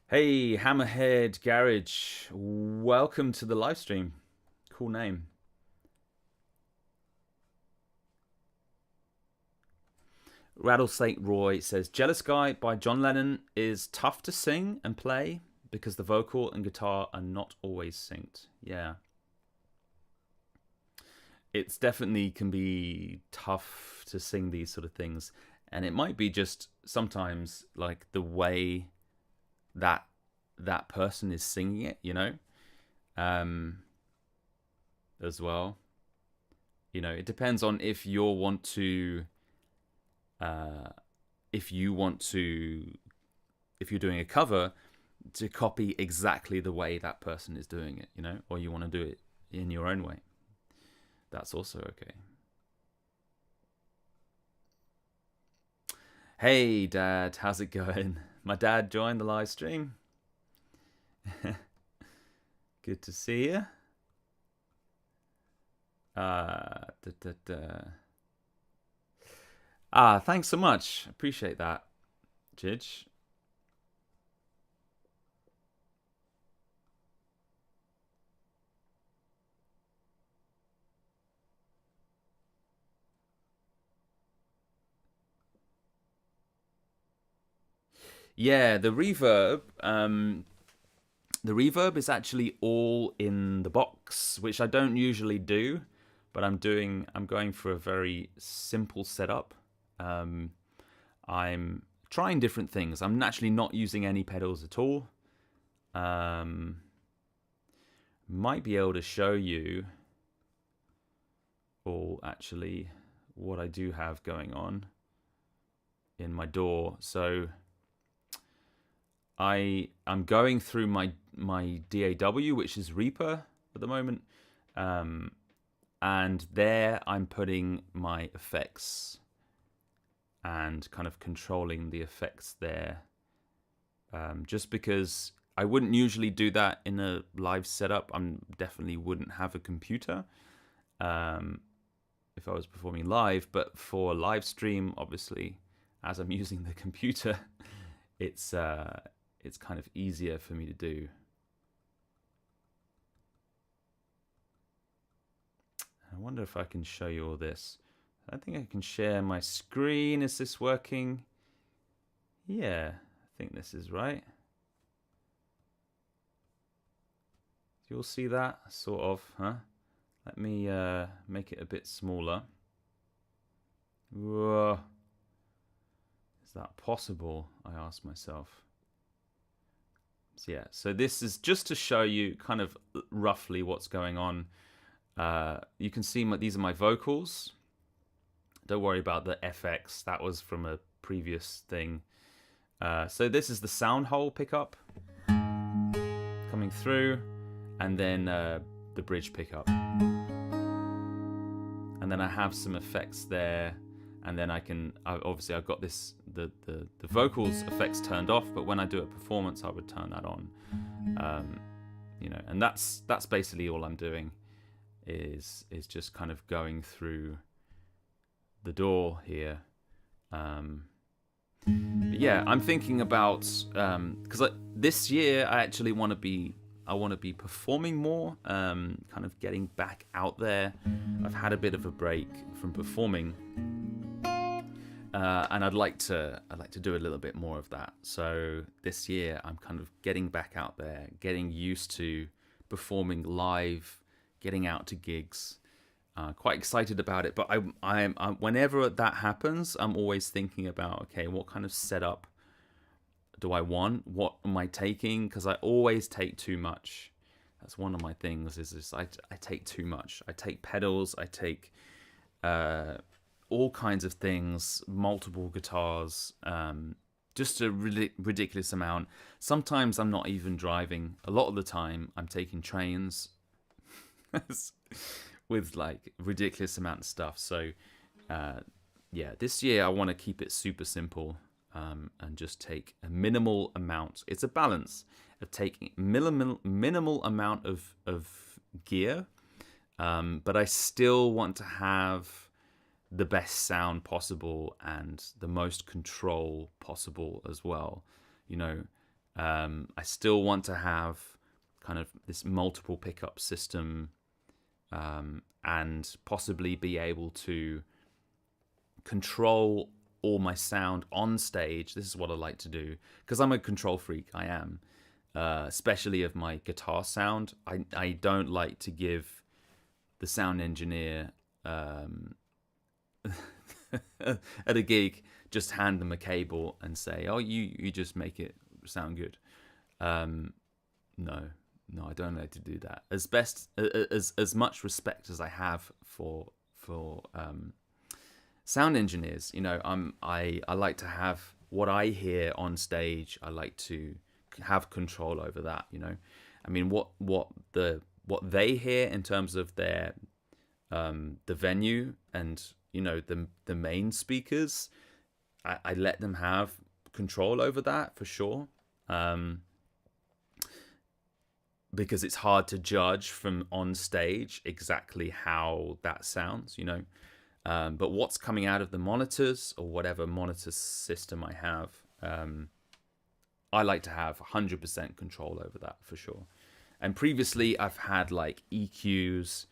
Hey, Hammerhead Garage, welcome to the live stream. Cool name. Rattlesnake Roy says, Jealous Guy by John Lennon is tough to sing and play because the vocal and guitar are not always synced. Yeah. It's definitely can be tough to sing these sort of things. And it might be just sometimes like the way that person is singing it, as well. It depends on if you want to, if you're doing a cover, to copy exactly the way that person is doing it, or you want to do it in your own way. That's also okay. Hey, Dad, how's it going? My dad joined the live stream. Good to see you. Thanks so much. Appreciate that, Jidge. Yeah, the reverb is actually all in the box, which I don't usually do, but I'm going for a very simple setup. I'm trying different things. I'm actually not using any pedals at all. Might be able to show you all actually what I do have going on in my DAW. So I'm going through my DAW, which is Reaper at the moment, and there I'm putting my effects, and kind of controlling the effects there. Just because I wouldn't usually do that in a live setup. I definitely wouldn't have a computer if I was performing live, but for a live stream, obviously, as I'm using the computer, it's kind of easier for me to do. I wonder if I can show you all this. I think I can share my screen. Is this working? Yeah, I think this is right. You'll see that, sort of, huh? Let me make it a bit smaller. Whoa. Is that possible? I ask myself. So yeah, so this is just to show you kind of roughly what's going on. You can see these are my vocals. Don't worry about the FX. That was from a previous thing. So this is the sound hole pickup coming through, and then the bridge pickup. And then I have some effects there, and then obviously I've got the vocals effects turned off, but when I do a performance I would turn that on. And that's basically all I'm doing is just kind of going through the door here. But yeah, I'm thinking about because this year I actually want to be performing more, kind of getting back out there. I've had a bit of a break from performing, and I'd like to do a little bit more of that. So this year I'm kind of getting back out there, getting used to performing live, getting out to gigs. Quite excited about it, but I'm whenever that happens, I'm always thinking about, okay, what kind of setup do I want? What am I taking? Because I always take too much. That's one of my things. I take too much. I take pedals. I take all kinds of things, multiple guitars, just a ridiculous amount. Sometimes I'm not even driving. A lot of the time, I'm taking trains. With like ridiculous amount of stuff. So yeah, this year I want to keep it super simple, and just take a minimal amount. It's a balance of taking minimal amount of gear, but I still want to have the best sound possible and the most control possible as well. I still want to have kind of this multiple pickup system, and possibly be able to control all my sound on stage. This is what I like to do, because I'm a control freak. I am, especially of my guitar sound. I don't like to give the sound engineer at a gig, just hand them a cable and say, oh, you just make it sound good. No, I don't like to do that. As much respect as I have for sound engineers, I like to have what I hear on stage. I like to have control over that. I mean, what they hear in terms of their the venue and the main speakers, I let them have control over that for sure. Because it's hard to judge from on stage exactly how that sounds, but what's coming out of the monitors or whatever monitor system I have, I like to have 100% control over that for sure. And previously I've had like EQs,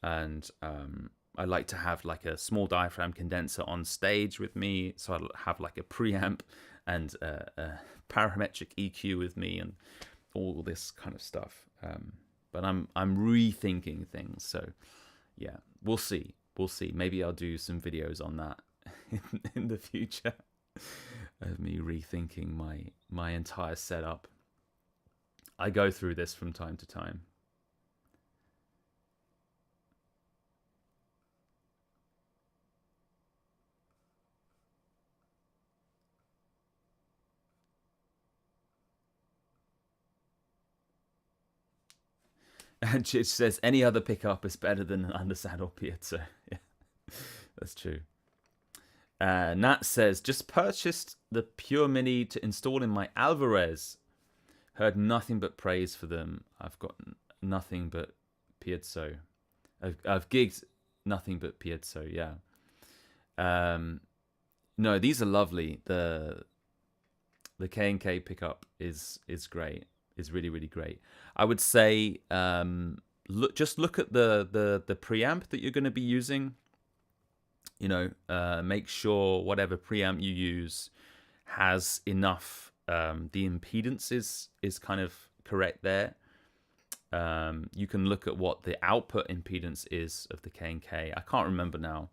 and I like to have like a small diaphragm condenser on stage with me, so I'll have like a preamp and a parametric EQ with me and all this kind of stuff. But I'm rethinking things, so yeah, we'll see. Maybe I'll do some videos on that in the future of me rethinking my entire setup. I go through this from time to time. And it says any other pickup is better than an undersaddle piezo. Yeah, that's true. Nat says, just purchased the Pure Mini to install in my Alvarez. Heard nothing but praise for them. I've got nothing but piezo. I've gigged nothing but piezo, yeah. No, these are lovely. The K&K pickup is great. Is really, really great. I would say look at the preamp that you're going to be using. You know, make sure whatever preamp you use has enough. The impedance is kind of correct there. You can look at what the output impedance is of the K&K. I can't remember now.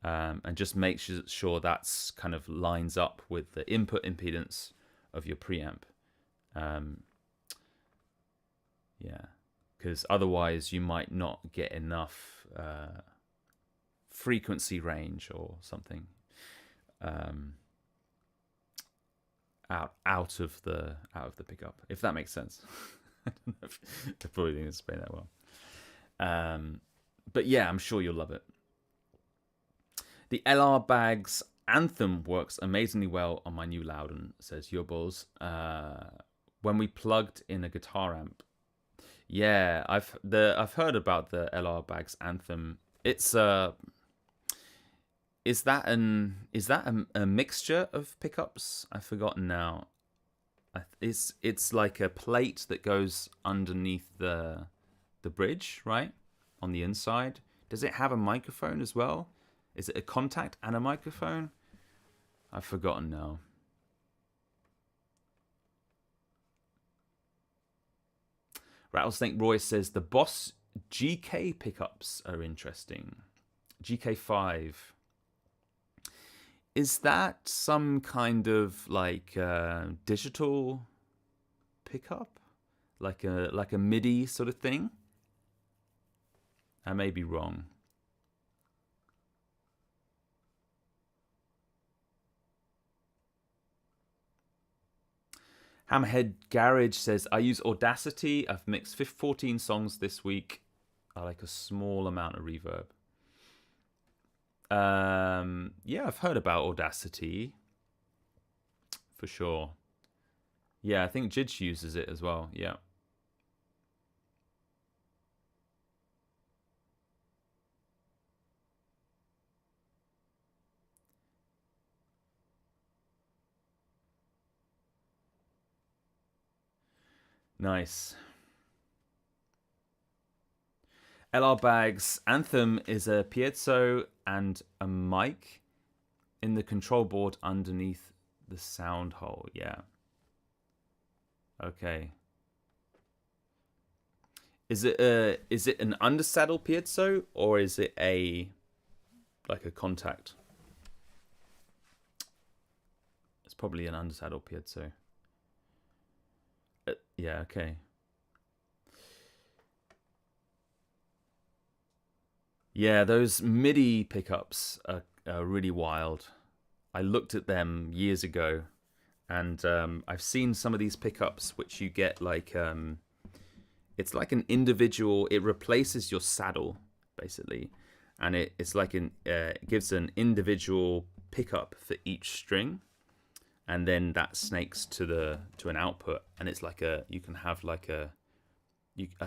And just make sure that's kind of lines up with the input impedance of your preamp. Yeah, because otherwise you might not get enough frequency range or something out of the pickup, if that makes sense. I don't know if I probably didn't explain that well. But yeah, I'm sure you'll love it. The LR Bags Anthem works amazingly well on my new Loudon, says Yoboz. When we plugged in a guitar amp. Yeah, I've heard about the LR Bags Anthem. It's is that a mixture of pickups? I've forgotten now. It's like a plate that goes underneath the bridge, right? On the inside. Does it have a microphone as well? Is it a contact and a microphone? I've forgotten now. Rattlesnake Roy says the Boss GK pickups are interesting. GK5. Is that some kind of like digital pickup? Like a MIDI sort of thing? I may be wrong. Hammerhead Garage says, I use Audacity. I've mixed 14 songs this week. I like a small amount of reverb. Yeah, I've heard about Audacity. For sure. Yeah, I think Jidge uses it as well. Yeah. Nice. LR Bags Anthem is a piezo and a mic in the control board underneath the sound hole. Yeah. Okay. Is it an undersaddle piezo or is it like a contact? It's probably an undersaddle piezo. Yeah, okay. Yeah, those MIDI pickups are really wild. I looked at them years ago, and I've seen some of these pickups which you get like it's like an individual. It replaces your saddle basically, and it's like it gives an individual pickup for each string. And then that snakes to an output, and it's like you can have like I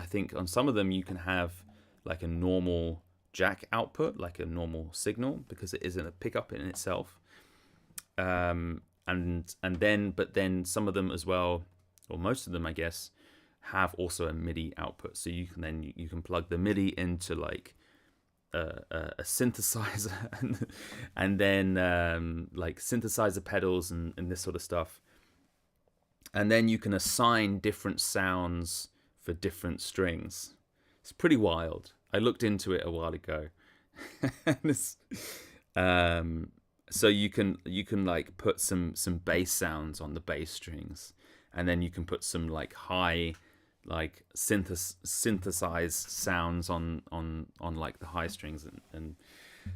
think on some of them you can have like a normal jack output, like a normal signal, because it isn't a pickup in itself. But then some of them as well, or most of them, I guess, have also a MIDI output. So you can plug the MIDI into like a synthesizer and then like synthesizer pedals and this sort of stuff, and then you can assign different sounds for different strings. It's pretty wild. I looked into it a while ago. So you can like put some bass sounds on the bass strings, and then you can put some like high like synthesized sounds on like the high strings and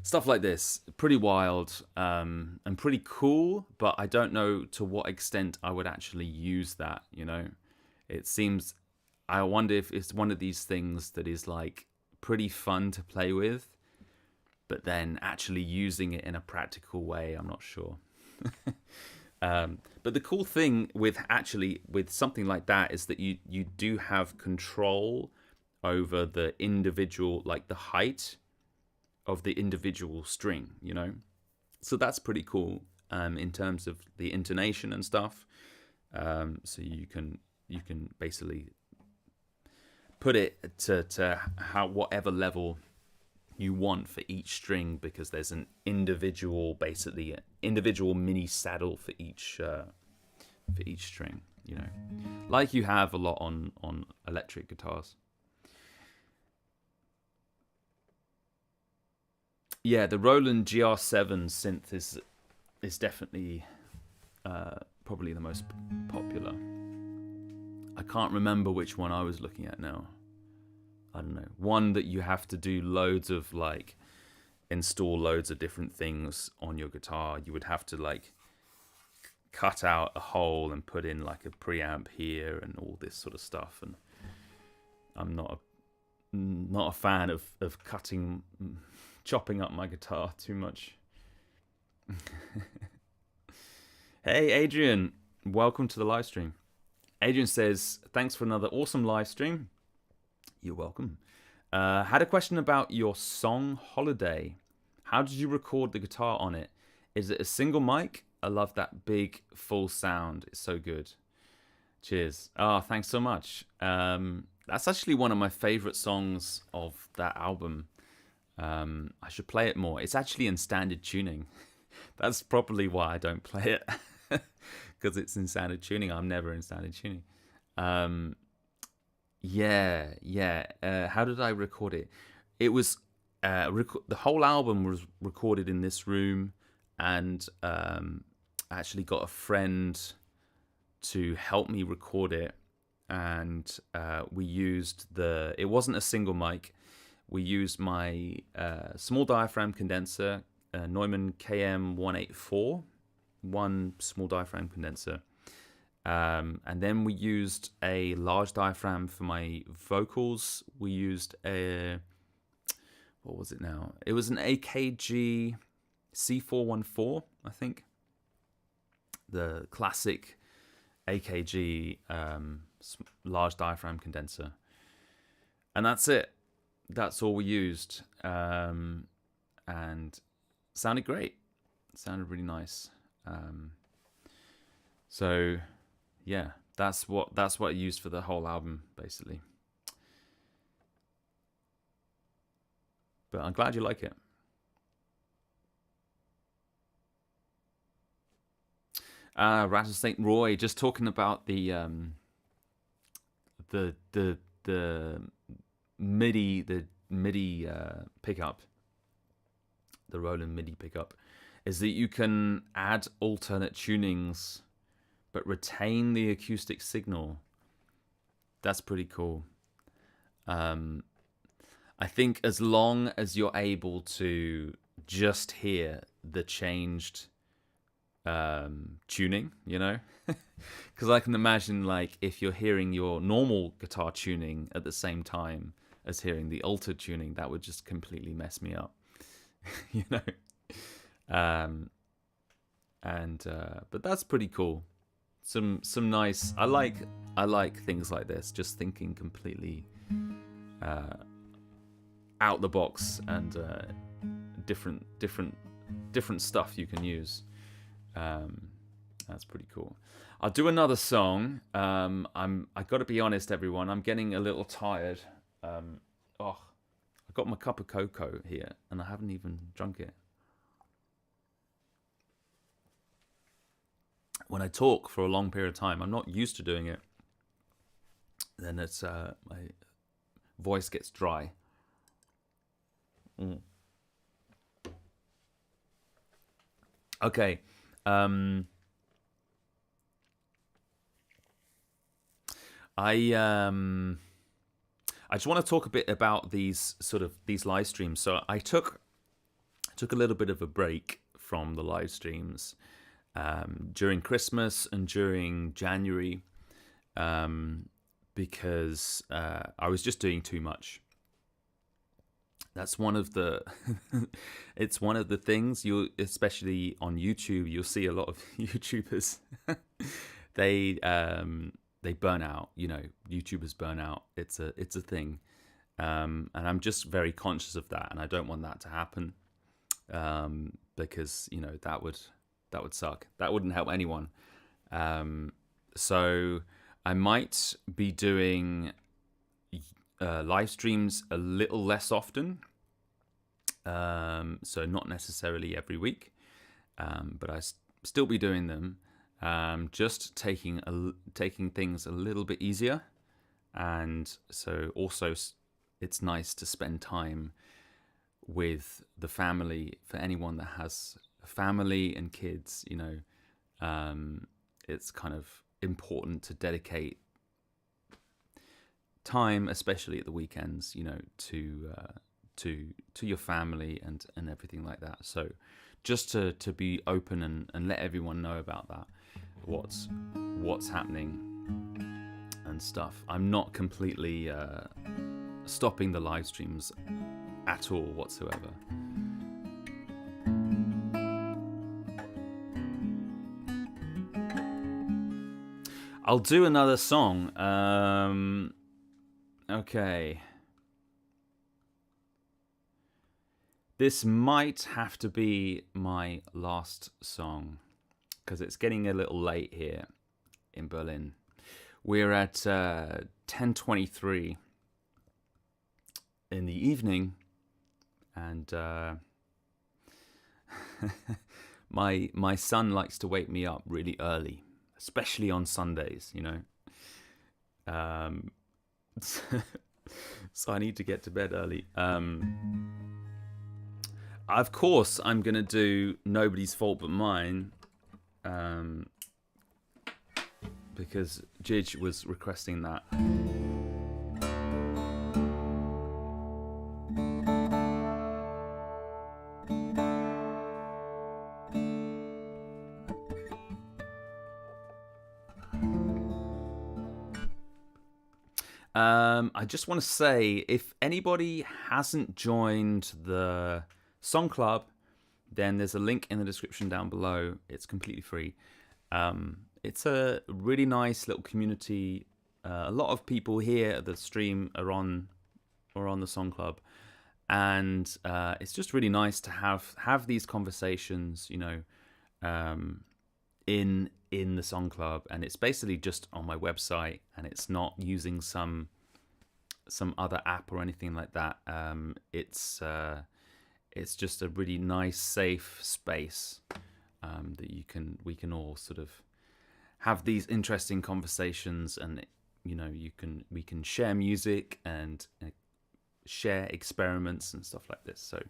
stuff like this. Pretty wild and pretty cool, but I don't know to what extent I would actually use that, you know. It seems, I wonder if it's one of these things that is like pretty fun to play with, but then actually using it in a practical way, I'm not sure. But the cool thing with something like that is that you do have control over the individual, like the height of the individual string, you know? So that's pretty cool in terms of the intonation and stuff. So you can basically put it to whatever level you want for each string, because there's an individual mini saddle for each string, you know, like you have a lot on electric guitars. Yeah, the Roland GR7 synth is definitely probably the most popular. I can't remember which one I was looking at now. I don't know. One that you have to do loads of, like, install loads of different things on your guitar. You would have to, like, cut out a hole and put in, like, a preamp here and all this sort of stuff. And I'm not a fan of chopping up my guitar too much. Hey, Adrian. Welcome to the live stream. Adrian says, thanks for another awesome live stream. You're welcome. Had a question about your song Holiday. How did you record the guitar on it? Is it a single mic? I love that big full sound. It's so good. Cheers. Oh, thanks so much. That's actually one of my favorite songs of that album. I should play it more. It's actually in standard tuning. That's probably why I don't play it. Because it's in standard tuning. I'm never in standard tuning. Yeah. How did I record it? It was the whole album was recorded in this room, and I actually got a friend to help me record it, and we used it wasn't a single mic. We used my small diaphragm condenser, Neumann KM184, one small diaphragm condenser. And then we used a large diaphragm for my vocals. We used what was it now? It was an AKG C414, I think. The classic AKG large diaphragm condenser. And that's it. That's all we used. And sounded great. Sounded really nice. So yeah, that's what I used for the whole album, basically. But I'm glad you like it. Rattlesnake Roy, just talking about the MIDI pickup, the Roland MIDI pickup, is that you can add alternate tunings but retain the acoustic signal. That's pretty cool. I think as long as you're able to just hear the changed tuning, you know, because I can imagine, like, if you're hearing your normal guitar tuning at the same time as hearing the altered tuning, that would just completely mess me up, you know. But that's pretty cool. Some nice. I like things like this. Just thinking completely out the box, and different stuff you can use. That's pretty cool. I'll do another song. I got to be honest, everyone. I'm getting a little tired. I got my cup of cocoa here, and I haven't even drunk it. When I talk for a long period of time, I'm not used to doing it. Then it's my voice gets dry. Okay. I just want to talk a bit about these live streams. So I took a little bit of a break from the live streams during Christmas and during January because I was just doing too much. That's one of the it's one of the things you, especially on YouTube, you'll see a lot of YouTubers they burn out. YouTubers burn out. It's a thing, and I'm just very conscious of that, and I don't want that to happen, because that would suck. That wouldn't help anyone. So I might be doing live streams a little less often, so not necessarily every week, but I still be doing them, just taking things a little bit easier. And so also it's nice to spend time with the family. For anyone that has a family and kids, it's kind of important to dedicate time, especially at the weekends, to your family and everything like that. So just to be open and let everyone know about that, what's happening and stuff. I'm not completely stopping the live streams at all whatsoever. I'll do another song. Okay. This might have to be my last song, because it's getting a little late here in Berlin. We're at 10:23 in the evening, and my son likes to wake me up really early, especially on Sundays, so I need to get to bed early. Of course, I'm going to do Nobody's Fault But Mine, because Jij was requesting that. I just want to say, if anybody hasn't joined the Song Club, then there's a link in the description down below. It's completely free. It's a really nice little community. A lot of people here at the stream are on the Song Club, and it's just really nice to have these conversations, in the Song Club. And it's basically just on my website, and it's not using some other app or anything like that. It's just a really nice, safe space that we can all sort of have these interesting conversations, and we can share music and share experiments and stuff like this. So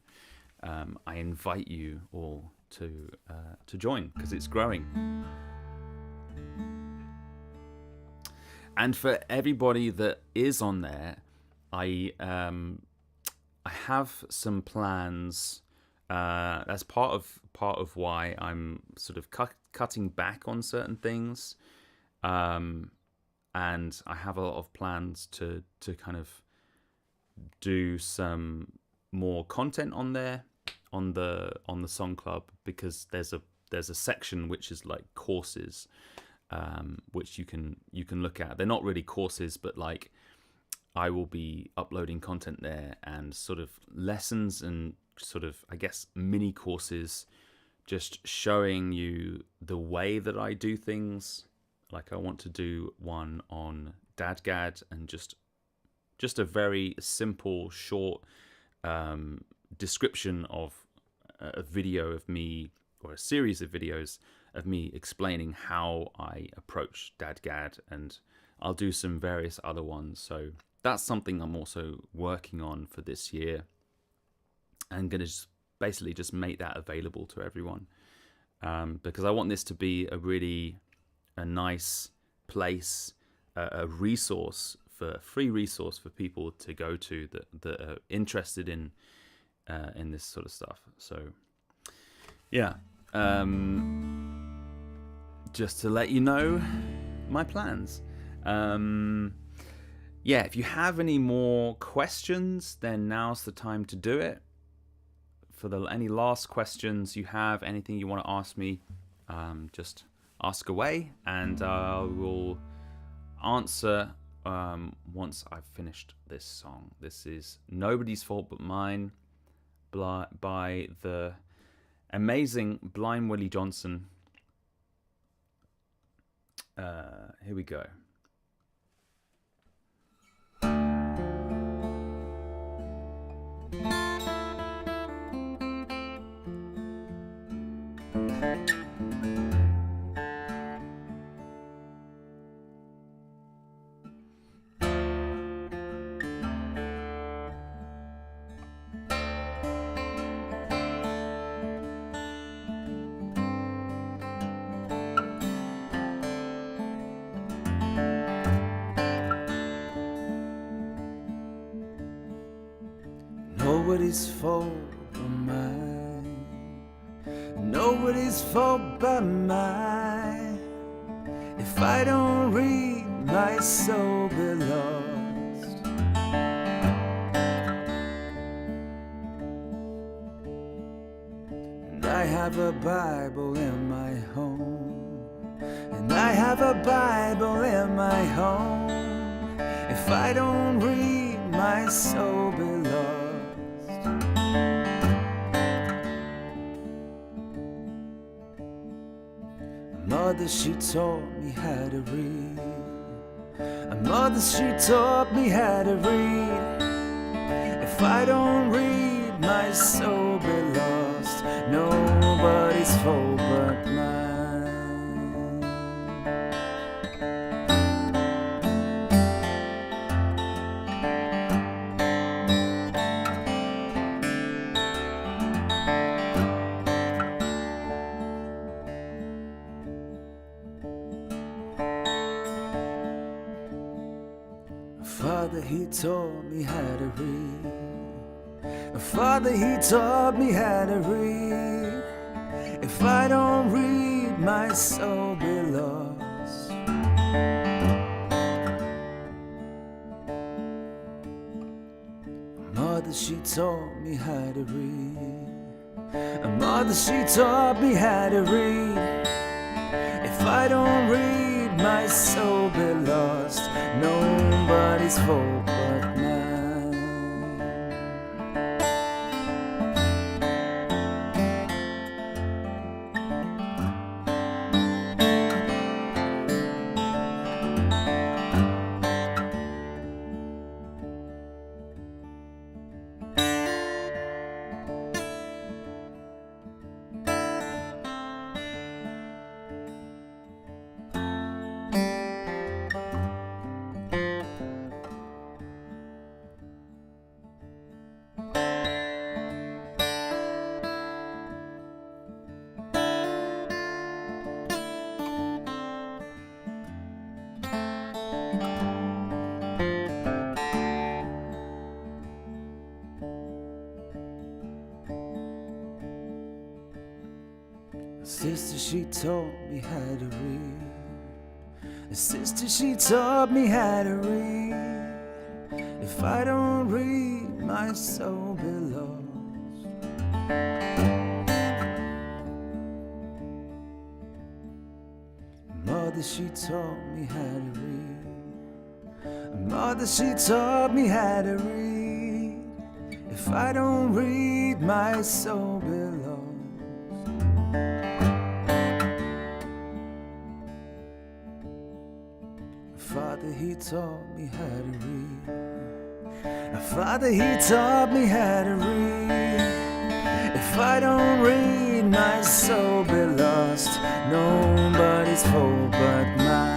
I invite you all to join, because it's growing. And for everybody that is on there, I have some plans. That's part of why I'm sort of cutting back on certain things, and I have a lot of plans to kind of do some more content on there on the Song Club, because there's a section which is like courses, which you can look at. They're not really courses, but like I will be uploading content there, and sort of lessons and sort of, I guess, mini courses, just showing you the way that I do things. Like I want to do one on DADGAD, and just a very simple, short description of a video of me, or a series of videos of me explaining how I approach DADGAD, and I'll do some various other ones. So that's something I'm also working on for this year. I'm going to basically just make that available to everyone, because I want this to be a nice place, a free resource for people to go to that are interested in this sort of stuff. So yeah, just to let you know my plans. yeah, if you have any more questions, then now's the time to do it. For any last questions you have, anything you want to ask me, just ask away, and I will answer once I've finished this song. This is Nobody's Fault But Mine by the amazing Blind Willie Johnson. Here we go. Nobody's fault but mine. Nobody's fault but mine. If I don't read, my soul be lost. And I have a Bible in my home. And I have a Bible in my home. If I don't read, my soul be lost. Mother, she taught me how to read. Mother, she taught me how to read. If I don't read, my soul be lost. Nobody's fault but mine. Father, he taught me how to read. Father, he taught me how to read. If I don't read, my soul be lost. Mother, she taught me how to read. Mother, she taught me how to read. If I don't read, my soul be lost. Nobody's fault but mine. Sister, she taught me how to read. Sister, she taught me how to read. If I don't read, my soul be lost. Mother, she taught me how to read. Mother, she taught me how to read. If I don't read, my soul be lost. Father, he taught me how to read. Father, he taught me how to read. If I don't read, my soul be lost. Nobody's fault but mine.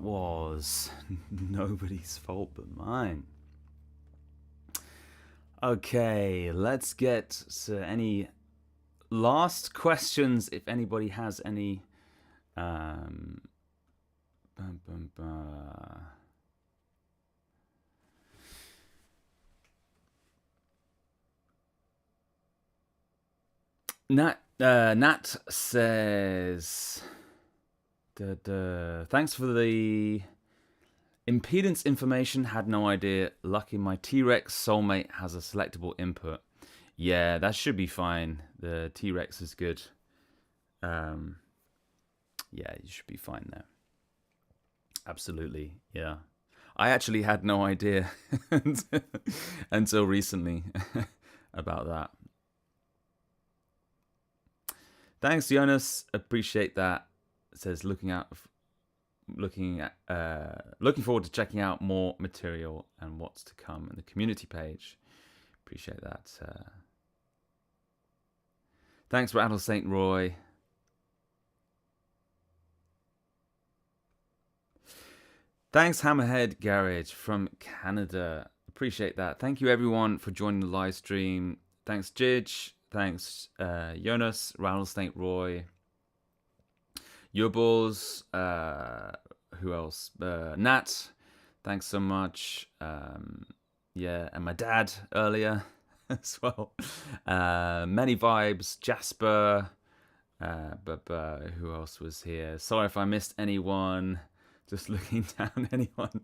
was nobody's fault but mine. Okay, let's get to any last questions, if anybody has any. Nat says, thanks for the impedance information. Had no idea. Lucky my T-Rex soulmate has a selectable input. Yeah, that should be fine. The T-Rex is good. Yeah, you should be fine there. Absolutely, yeah. I actually had no idea until recently about that. Thanks, Jonas. Appreciate that. It says looking forward to checking out more material and what's to come in the community page. Appreciate that. Thanks, Rattle St. Roy. Thanks, Hammerhead Garage from Canada. Appreciate that. Thank you, everyone, for joining the live stream. Thanks, Jidge. Thanks, Jonas, Rattle St. Roy. Yubbles. Who else? Nat. Thanks so much. Yeah, and my dad earlier as well. Many vibes. Jasper. But who else was here? Sorry if I missed anyone. Just looking down, anyone.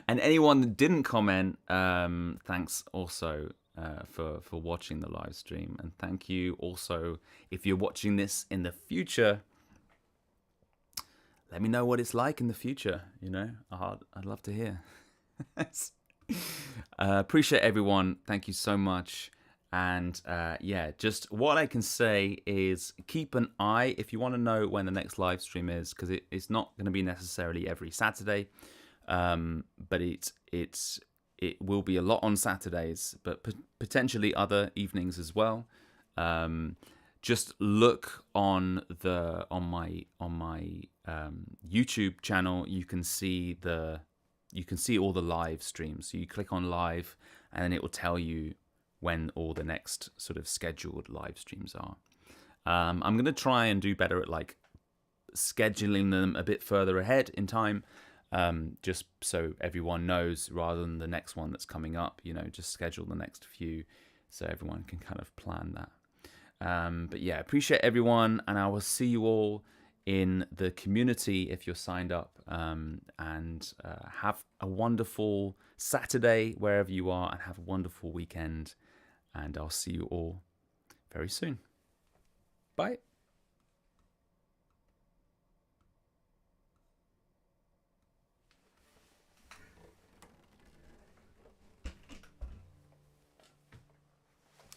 And anyone that didn't comment, thanks also for watching the live stream. And thank you also if you're watching this in the future. Let me know what it's like in the future. You know, I'd love to hear. Appreciate everyone. Thank you so much. And yeah, just what I can say is keep an eye if you want to know when the next live stream is, because it's not going to be necessarily every Saturday, but it will be a lot on Saturdays, but potentially other evenings as well. Just look on my YouTube channel. You can see all the live streams. So you click on live, and then it will tell you when all the next sort of scheduled live streams are. I'm going to try and do better at like scheduling them a bit further ahead in time, just so everyone knows, rather than the next one that's coming up, you know, just schedule the next few so everyone can kind of plan that. But yeah, appreciate everyone, and I will see you all in the community if you're signed up, and have a wonderful Saturday wherever you are, and have a wonderful weekend, and I'll see you all very soon. Bye.